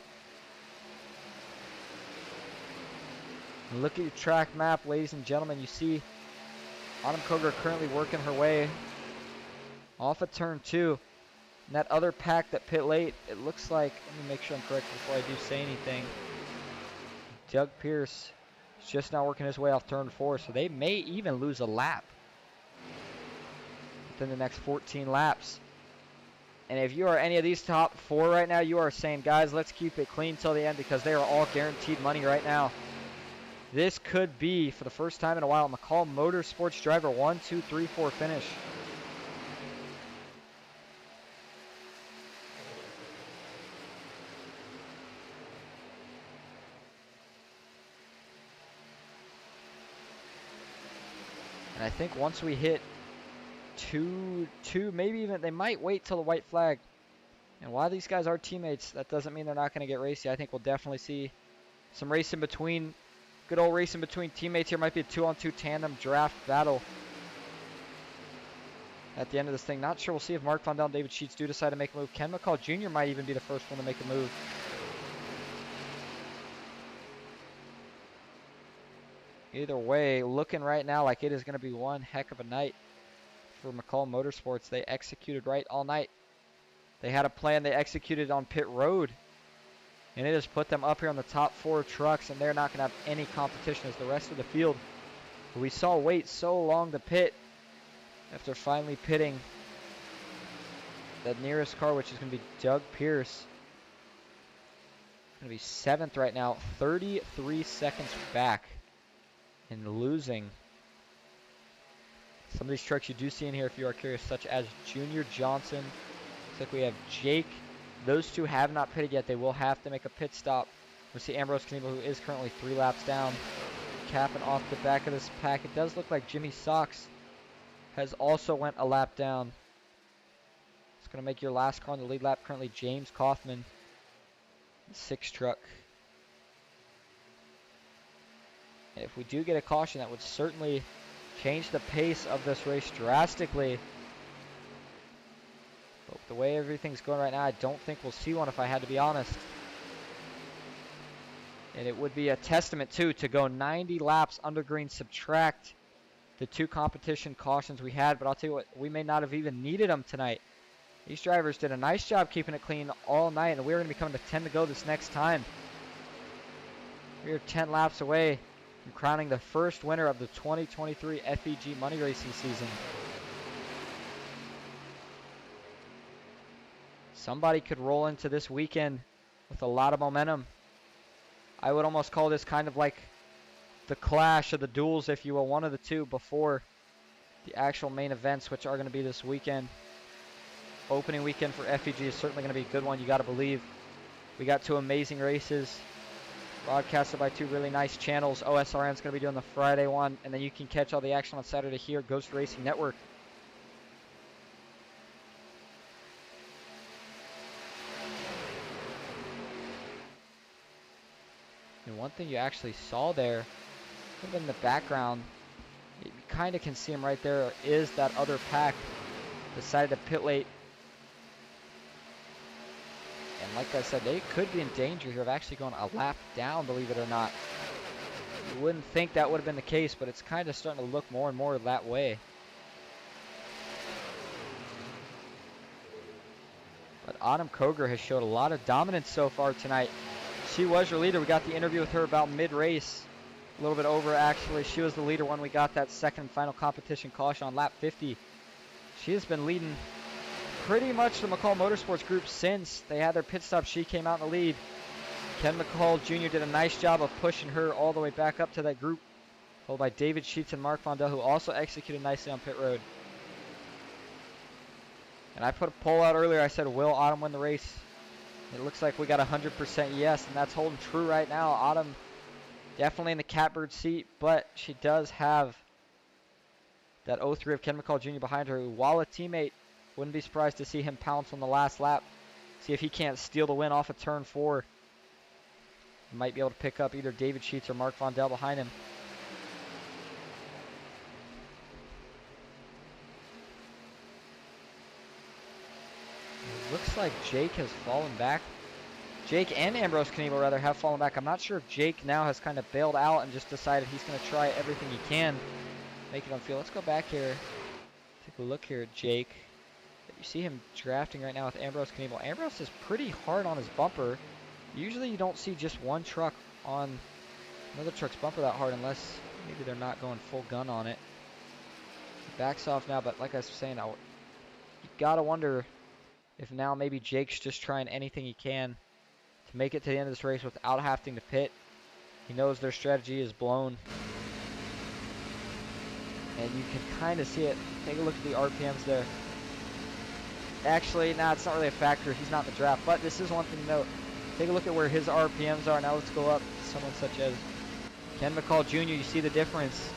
And look at your track map, ladies and gentlemen. You see Autumn Koger currently working her way off of turn 2. And that other pack that pit late, it looks like, let me make sure I'm correct before I do say anything. Doug Pierce is just now working his way off turn 4, so they may even lose a lap within the next 14 laps. And if you are any of these top 4 right now, you are saying, guys, let's keep it clean till the end because they are all guaranteed money right now. This could be, for the first time in a while, McCall Motorsports driver 1, 2, 3, 4 finish. And I think once we hit two, maybe even, they might wait till the white flag. And while these guys are teammates, that doesn't mean they're not going to get racy. I think we'll definitely see some racing between, good old racing between teammates here. Might be a 2-on-2 tandem draft battle at the end of this thing. Not sure. We'll see if Mark Vondell and David Sheets do decide to make a move. Ken McCall Jr. might even be the first one to make a move. Either way, looking right now like it is going to be one heck of a night for McCall Motorsports. They executed right all night. They had a plan. They executed on pit road. And it has put them up here on the top 4 trucks. And they're not going to have any competition as the rest of the field. But we saw wait so long to pit after finally pitting the nearest car, which is going to be Doug Pierce. Going to be 7th right now. 33 seconds back. And losing. Some of these trucks you do see in here if you are curious, such as Junior Johnson. Looks like we have Jake. Those two have not pitted yet. They will have to make a pit stop. We see Ambrose Knievel, who is currently 3 laps down, capping off the back of this pack. It does look like Jimmy Socks has also went a lap down. It's going to make your last car on the lead lap currently James Kaufman, 6 truck. And if we do get a caution, that would certainly change the pace of this race drastically. But the way everything's going right now, I don't think we'll see one if I had to be honest. And it would be a testament, too, to go 90 laps under green, subtract the 2 competition cautions we had. But I'll tell you what, we may not have even needed them tonight. These drivers did a nice job keeping it clean all night, and we're going to be coming to 10 to go this next time. We're 10 laps away from crowning the first winner of the 2023 FEG Money Racing season. Somebody could roll into this weekend with a lot of momentum. I would almost call this kind of like the clash of the duels, if you will, one of the two before the actual main events, which are going to be this weekend. Opening weekend for FEG is certainly going to be a good one, you got to believe. We got 2 amazing races, broadcasted by 2 really nice channels. OSRN is going to be doing the Friday one, and then you can catch all the action on Saturday here, Ghost Racing Network. And one thing you actually saw there, in the background, you kind of can see him right there, is that other pack decided to pit late. And like I said, they could be in danger here of actually going a lap down, believe it or not. You wouldn't think that would have been the case, but it's kind of starting to look more and more that way. But Autumn Koger has showed a lot of dominance so far tonight. She was your leader. We got the interview with her about mid-race. A little bit over, actually. She was the leader when we got that second and final competition caution on lap 50. She has been leading pretty much the McCall Motorsports group since they had their pit stop. She came out in the lead. Ken McCall Jr. did a nice job of pushing her all the way back up to that group, followed by David Sheets and Mark Vondel, who also executed nicely on pit road. And I put a poll out earlier. I said, will Autumn win the race? It looks like we got 100% yes, and that's holding true right now. Autumn definitely in the catbird seat, but she does have that 03 of Ken McCall Jr. behind her, who, while a teammate, wouldn't be surprised to see him pounce on the last lap. See if he can't steal the win off of turn 4. He might be able to pick up either David Sheets or Mark Vondel behind him. It looks like Jake has fallen back. Jake and Ambrose Knievel, rather, have fallen back. I'm not sure if Jake now has kind of bailed out and just decided he's going to try everything he can. Make it on field. Let's go back here. Take a look here at Jake. You see him drafting right now with Ambrose Knievel. Ambrose is pretty hard on his bumper. Usually you don't see just one truck on another truck's bumper that hard unless maybe they're not going full gun on it. He backs off now, but like I was saying, you gotta wonder if now maybe Jake's just trying anything he can to make it to the end of this race without having to pit. He knows their strategy is blown. And you can kind of see it. Take a look at the RPMs there. Actually, nah, it's not really a factor. He's not in the draft, but this is one thing to note. Take a look at where his RPMs are. Now let's go up to someone such as Ken McCall Jr. You see the difference.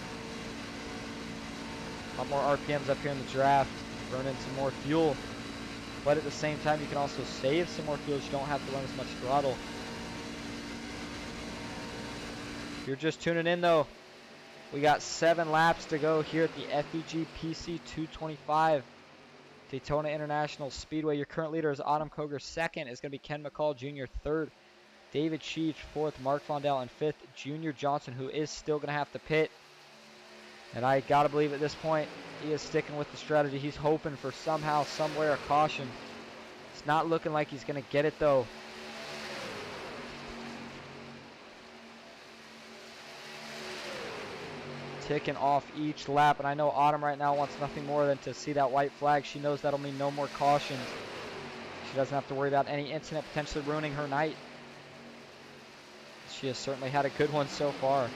A lot more RPMs up here in the draft. Burning some more fuel. But at the same time, you can also save some more fuel. You don't have to run as much throttle. If you're just tuning in, though, we got 7 laps to go here at the FEG-PC 225 Daytona International Speedway. Your current leader is Autumn Koger. Second is going to be Ken McCall Jr. Third, David Sheets. Fourth, Mark Vondel. And fifth, Junior Johnson, who is still going to have to pit. And I got to believe at this point, he is sticking with the strategy. He's hoping for somehow, somewhere, a caution. It's not looking like he's going to get it, though. Ticking off each lap, and I know Autumn right now wants nothing more than to see that white flag. She knows that'll mean no more cautions. She doesn't have to worry about any incident potentially ruining her night. She has certainly had a good one so far.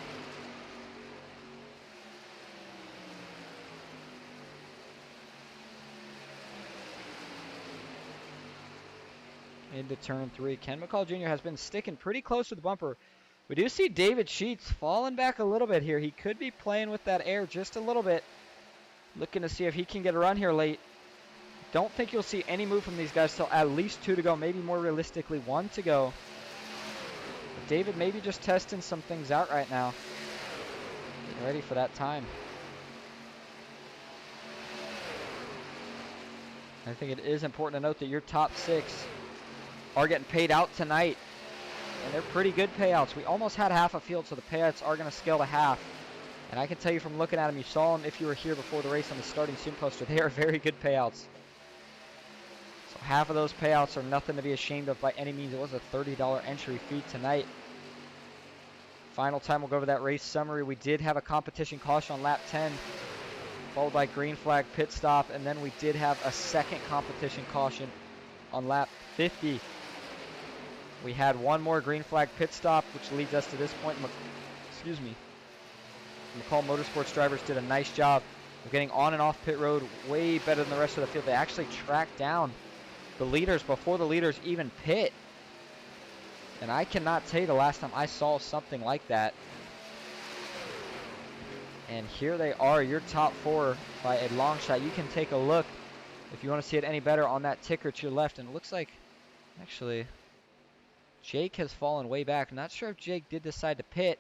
Into turn 3. Ken McCall Jr. has been sticking pretty close to the bumper. We do see David Sheets falling back a little bit here. He could be playing with that air just a little bit. Looking to see if he can get a run here late. Don't think you'll see any move from these guys till at least 2 to go. Maybe more realistically 1 to go. But David maybe just testing some things out right now. Getting ready for that time. I think it is important to note that your top 6 are getting paid out tonight. And they're pretty good payouts. We almost had half a field, so the payouts are going to scale to half. And I can tell you from looking at them, you saw them if you were here before the race on the starting soon poster. They are very good payouts. So half of those payouts are nothing to be ashamed of by any means. It was a $30 entry fee tonight. Final time, we'll go over that race summary. We did have a competition caution on lap 10, followed by green flag pit stop. And then we did have a second competition caution on lap 50. We had one more green flag pit stop, which leads us to this point. Excuse me. McCall Motorsports drivers did a nice job of getting on and off pit road way better than the rest of the field. They actually tracked down the leaders before the leaders even pit. And I cannot tell you the last time I saw something like that. And here they are, your top 4 by a long shot. You can take a look if you want to see it any better on that ticker to your left. And it looks like, actually, Jake has fallen way back. I'm not sure if Jake did decide to pit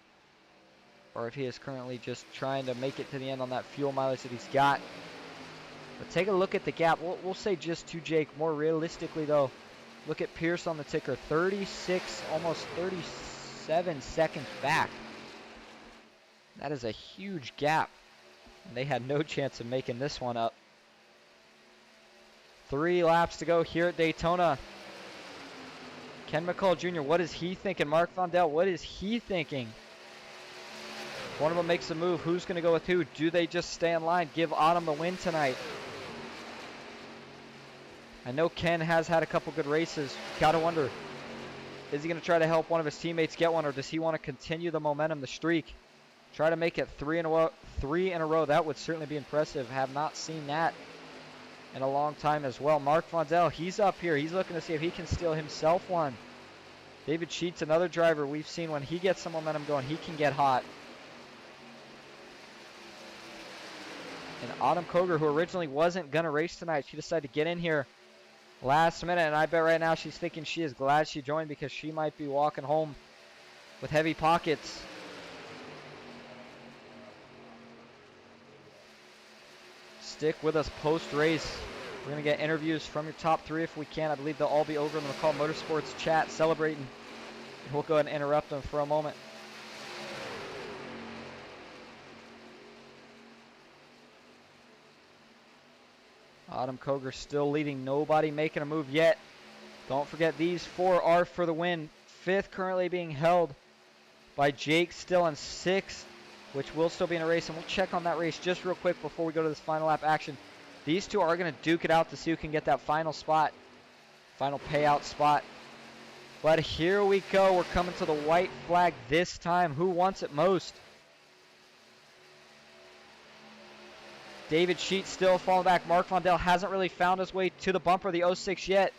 or if he is currently just trying to make it to the end on that fuel mileage that he's got. But take a look at the gap. We'll say just to Jake. More realistically, though, Look at Pierce on the ticker, 36, almost 37 seconds back. That is a huge gap. And they had no chance of making this one up. 3 laps to go here at Daytona. Ken McCall Jr., what is he thinking? Mark Vondel, what is he thinking? One of them makes a move. Who's going to go with who? Do they just stay in line? Give Autumn the win tonight. I know Ken has had a couple good races. Got to wonder, is he going to try to help one of his teammates get one, or does he want to continue the momentum, the streak? Try to make it 3 in a row. That would certainly be impressive. Have not seen that in a long time as well. Mark Vondel, he's up here. He's looking to see if he can steal himself one. David Sheets, another driver we've seen when he gets some momentum going, he can get hot. And Autumn Koger, who originally wasn't going to race tonight, she decided to get in here last minute, and I bet right now she's thinking she is glad she joined because she might be walking home with heavy pockets. Stick with us post-race. We're going to get interviews from your top 3 if we can. I believe they'll all be over in the McCall Motorsports chat celebrating. And we'll go ahead and interrupt them for a moment. Autumn Koger still leading. Nobody making a move yet. Don't forget these 4 are for the win. 5th currently being held by Jake still in 6th, which will still be in a race. And we'll check on that race just real quick before we go to this final lap action. These 2 are going to duke it out to see who can get that final spot, final payout spot. But here we go. We're coming to the white flag this time. Who wants it most? David Sheets still falling back. Mark Vondel hasn't really found his way to the bumper, the 06 yet.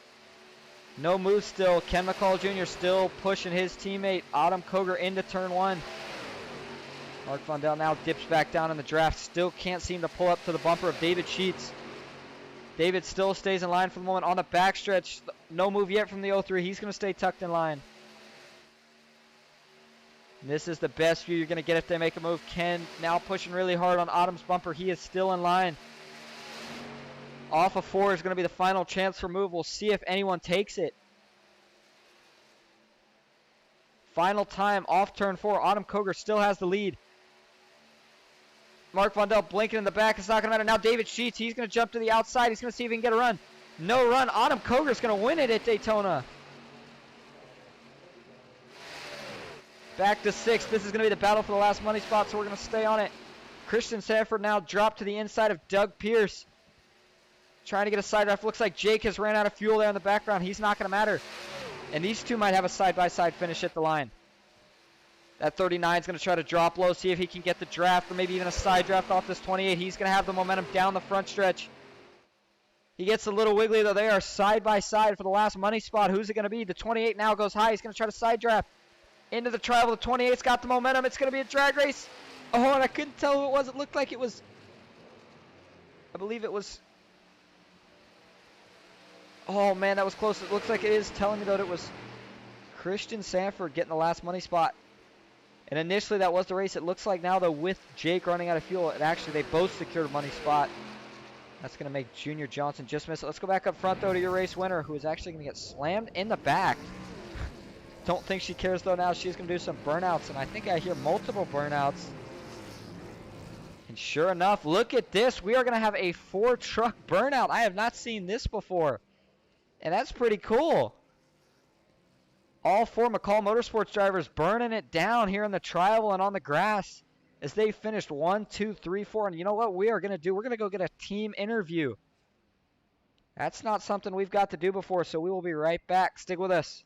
No move still. Ken McCall Jr. still pushing his teammate, Autumn Koger, into turn 1. Mark Vondel now dips back down in the draft. Still can't seem to pull up to the bumper of David Sheets. David still stays in line for the moment on the backstretch. No move yet from the 03. He's going to stay tucked in line. And this is the best view you're going to get if they make a move. Ken now pushing really hard on Autumn's bumper. He is still in line. Off of 4 is going to be the final chance for move. We'll see if anyone takes it. Final time off turn 4. Autumn Koger still has the lead. Mark Vondel blinking in the back. It's not going to matter. Now David Sheets, he's going to jump to the outside. He's going to see if he can get a run. No run. Autumn Koger is going to win it at Daytona. Back to 6th. This is going to be the battle for the last money spot, so we're going to stay on it. Christian Sanford now dropped to the inside of Doug Pierce. Trying to get a side draft. Looks like Jake has ran out of fuel there in the background. He's not going to matter. And these 2 might have a side-by-side finish at the line. That 39 is going to try to drop low, see if he can get the draft or maybe even a side draft off this 28. He's going to have the momentum down the front stretch. He gets a little wiggly, though. They are side by side for the last money spot. Who's it going to be? The 28 now goes high. He's going to try to side draft into the travel. The 28's got the momentum. It's going to be a drag race. Oh, and I couldn't tell who it was. It looked like it was, I believe it was, oh, man, that was close. It looks like it is telling me that it was Christian Sanford getting the last money spot. And initially that was the race. It looks like now, though, with Jake running out of fuel, they both secured a money spot. That's going to make Junior Johnson just miss it. Let's go back up front, though, to your race winner, who is actually going to get slammed in the back. Don't think she cares, though, now. She's going to do some burnouts, and I think I hear multiple burnouts. And sure enough, look at this. We are going to have a 4-truck burnout. I have not seen this before. And that's pretty cool. All 4 McCall Motorsports drivers burning it down here in the tribal and on the grass as they finished 1, 2, 3, 4. And you know what we are going to do? We're going to go get a team interview. That's not something we've got to do before, so we will be right back. Stick with us.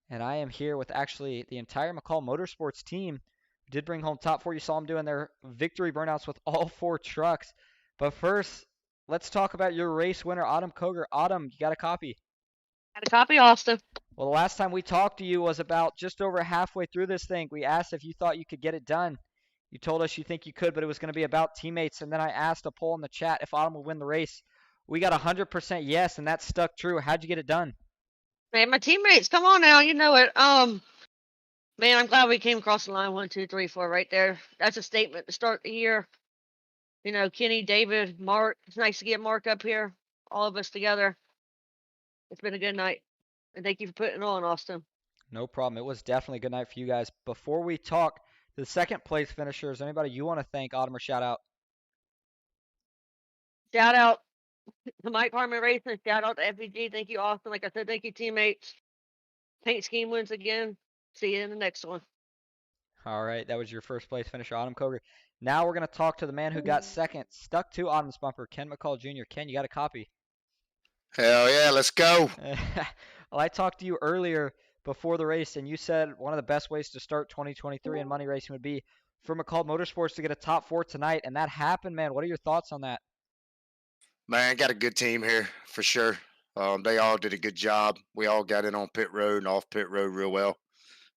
And I am here with actually the entire McCall Motorsports team. We did bring home top 4. You saw them doing their victory burnouts with all 4 trucks. But first, let's talk about your race winner, Autumn Koger. Autumn, you got a copy? Got a copy, Austin. Well, the last time we talked to you was about just over halfway through this thing. We asked if you thought you could get it done. You told us you think you could, but it was going to be about teammates. And then I asked a poll in the chat if Autumn would win the race. We got 100% yes, and that stuck true. How'd you get it done? Man, my teammates, come on now, you know it. Man, I'm glad we came across the line 1, 2, 3, 4 right there. That's a statement to start the year. You know, Kenny, David, Mark. It's nice to get Mark up here, all of us together. It's been a good night. And thank you for putting it on, Austin. No problem. It was definitely a good night for you guys. Before we talk to the second place finishers, anybody you want to thank, Autumn, or shout out? Shout out to Mike Harmon Racing. Shout out to FEG. Thank you, Austin. Like I said, thank you, teammates. Paint scheme wins again. See you in the next one. All right, that was your first place finisher, Autumn Koger. Now we're going to talk to the man who got second, stuck to Autumn's bumper, Ken McCall Jr. Ken, you got a copy? Hell yeah, let's go. Well, I talked to you earlier before the race, and you said one of the best ways to start 2023 in money racing would be for McCall Motorsports to get a top 4 tonight, and that happened, man. What are your thoughts on that? Man, got a good team here for sure. They all did a good job. We all got in on pit road and off pit road real well.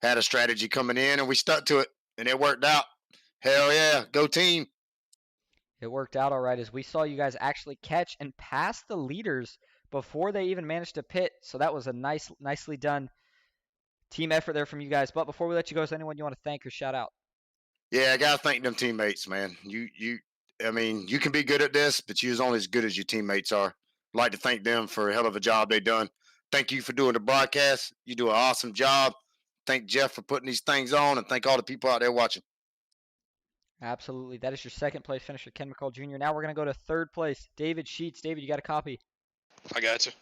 Had a strategy coming in, and we stuck to it, and it worked out. Hell yeah, go team. It worked out all right as we saw you guys actually catch and pass the leaders before they even managed to pit. So that was a nicely done team effort there from you guys. But before we let you go, is there anyone you want to thank or shout out? Yeah, I gotta thank them teammates, man. I mean, you can be good at this, but you're only as good as your teammates are. I'd like to thank them for a hell of a job they done. Thank you for doing the broadcast. You do an awesome job. Thank Jeff for putting these things on, and thank all the people out there watching. Absolutely. That is your second place finisher, Ken McCall Jr. Now we're going to go to third place, David Sheets. David, you got a copy? I got you.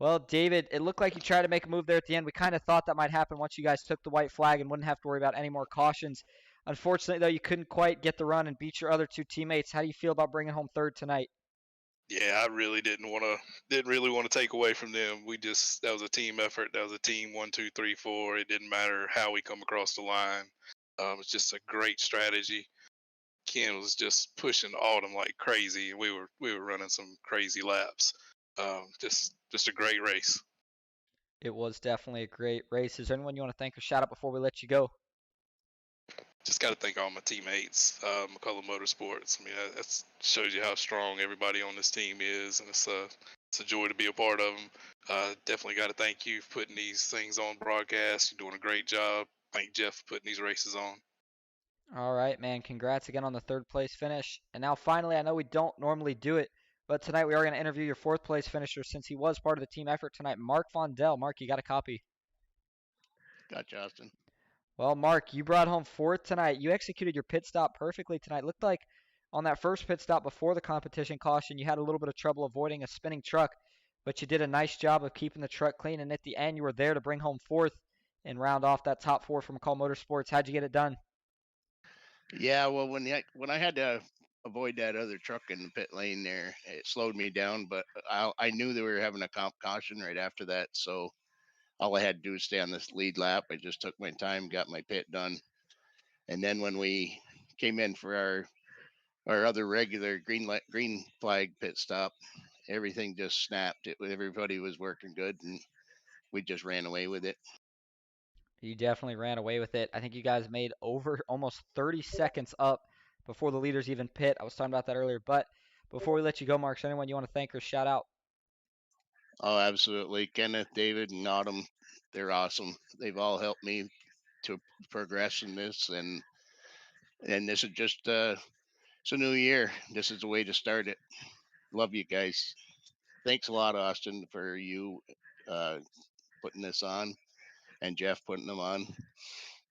Well, David, it looked like you tried to make a move there at the end. We kind of thought that might happen once you guys took the white flag and wouldn't have to worry about any more cautions. Unfortunately, though, you couldn't quite get the run and beat your other 2 teammates. How do you feel about bringing home third tonight? Yeah, I really didn't really want to take away from them. That was a team effort. That was a team 1, 2, 3, 4. It didn't matter how we come across the line. It's just a great strategy. Ken was just pushing Autumn like crazy. We were running some crazy laps. Just a great race. It was definitely a great race. Is there anyone you want to thank or shout out before we let you go? Just got to thank all my teammates, McCullough Motorsports. I mean, that shows you how strong everybody on this team is, and it's a joy to be a part of them. Definitely got to thank you for putting these things on broadcast. You're doing a great job. Thank Jeff for putting these races on. All right, man. Congrats again on the third place finish. And now finally, I know we don't normally do it, but tonight we are going to interview your fourth place finisher since he was part of the team effort tonight, Mark Vondell. Mark, you got a copy? Gotcha, Austin. Well, Mark, you brought home fourth tonight. You executed your pit stop perfectly tonight. Looked like on that first pit stop before the competition caution, you had a little bit of trouble avoiding a spinning truck, but you did a nice job of keeping the truck clean. And at the end, you were there to bring home fourth and round off that top 4 from McCall Motorsports. How'd you get it done? Yeah, well, when I had to avoid that other truck in the pit lane there, it slowed me down. But I knew that we were having a comp caution right after that, so all I had to do was stay on this lead lap. I just took my time, got my pit done, and then when we came in for our other regular green flag pit stop, everything just snapped. Everybody was working good, and we just ran away with it. You definitely ran away with it. I think you guys made over almost 30 seconds up before the leaders even pit. I was talking about that earlier. But before we let you go, Mark, is there anyone you want to thank or shout out? Oh, absolutely. Kenneth, David, and Autumn, they're awesome. They've all helped me to progress in this, and this is just it's a new year. This is the way to start it. Love you guys. Thanks a lot, Austin, for you uh, putting this on, and Jeff putting them on.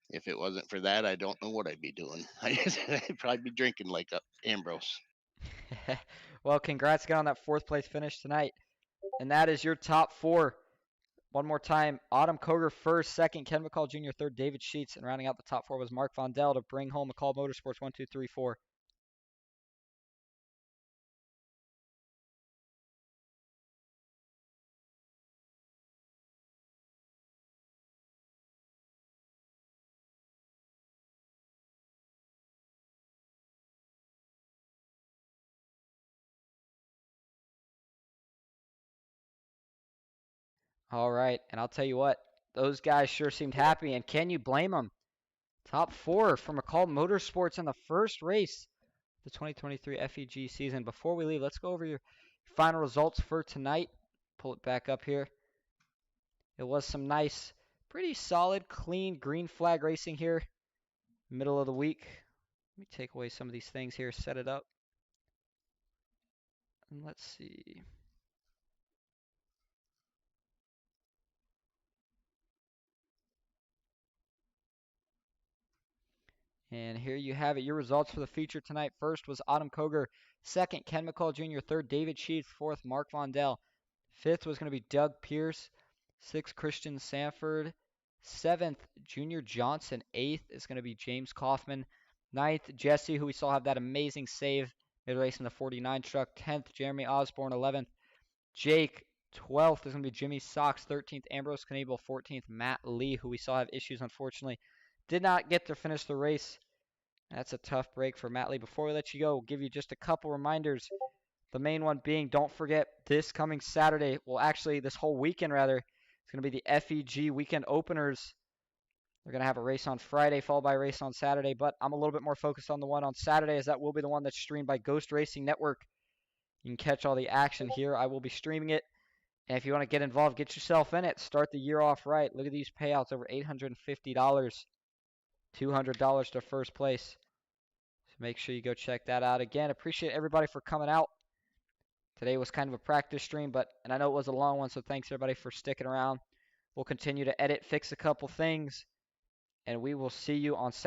If it wasn't for that, I don't know what I'd be doing. I'd probably be drinking like Ambrose. Well, congrats again on that fourth place finish tonight. And that is your top 4. One more time, Autumn Koger first, second, Ken McCall Jr., third, David Sheets, and rounding out the top 4 was Mark Vondell to bring home McCall Motorsports 1, 2, 3, 4. All right, and I'll tell you what, those guys sure seemed happy, and can you blame them? Top 4 for McCall Motorsports in the first race of the 2023 FEG season. Before we leave, let's go over your final results for tonight. Pull it back up here. It was some nice, pretty solid, clean green flag racing here, middle of the week. Let me take away some of these things here, set it up. And let's see. And here you have it, your results for the feature tonight. First was Autumn Koger. Second, Ken McCall Jr. Third, David Sheath. Fourth, Mark Vondell. Fifth was going to be Doug Pierce. Sixth, Christian Sanford. Seventh, Junior Johnson. Eighth is going to be James Kaufman. Ninth, Jesse, who we saw have that amazing save mid-race in the 49 truck. 10th, Jeremy Osborne. 11th, Jake. 12th is going to be Jimmy Sox. 13th, Ambrose Knable. 14th, Matt Lee, who we saw have issues, unfortunately. Did not get to finish the race. That's a tough break for Matt Lee. Before we let you go, we'll give you just a couple reminders. The main one being, don't forget, this coming Saturday, well, actually, this whole weekend, rather, it's going to be the FEG weekend openers. They're going to have a race on Friday, followed by a race on Saturday, but I'm a little bit more focused on the one on Saturday, as that will be the one that's streamed by Ghost Racing Network. You can catch all the action here. I will be streaming it. And if you want to get involved, get yourself in it. Start the year off right. Look at these payouts, over $850. $200 to first place. So make sure you go check that out. Again, appreciate everybody for coming out. Today was kind of a practice stream, and I know it was a long one, so thanks everybody for sticking around. We'll continue to edit, fix a couple things, and we will see you on Saturday.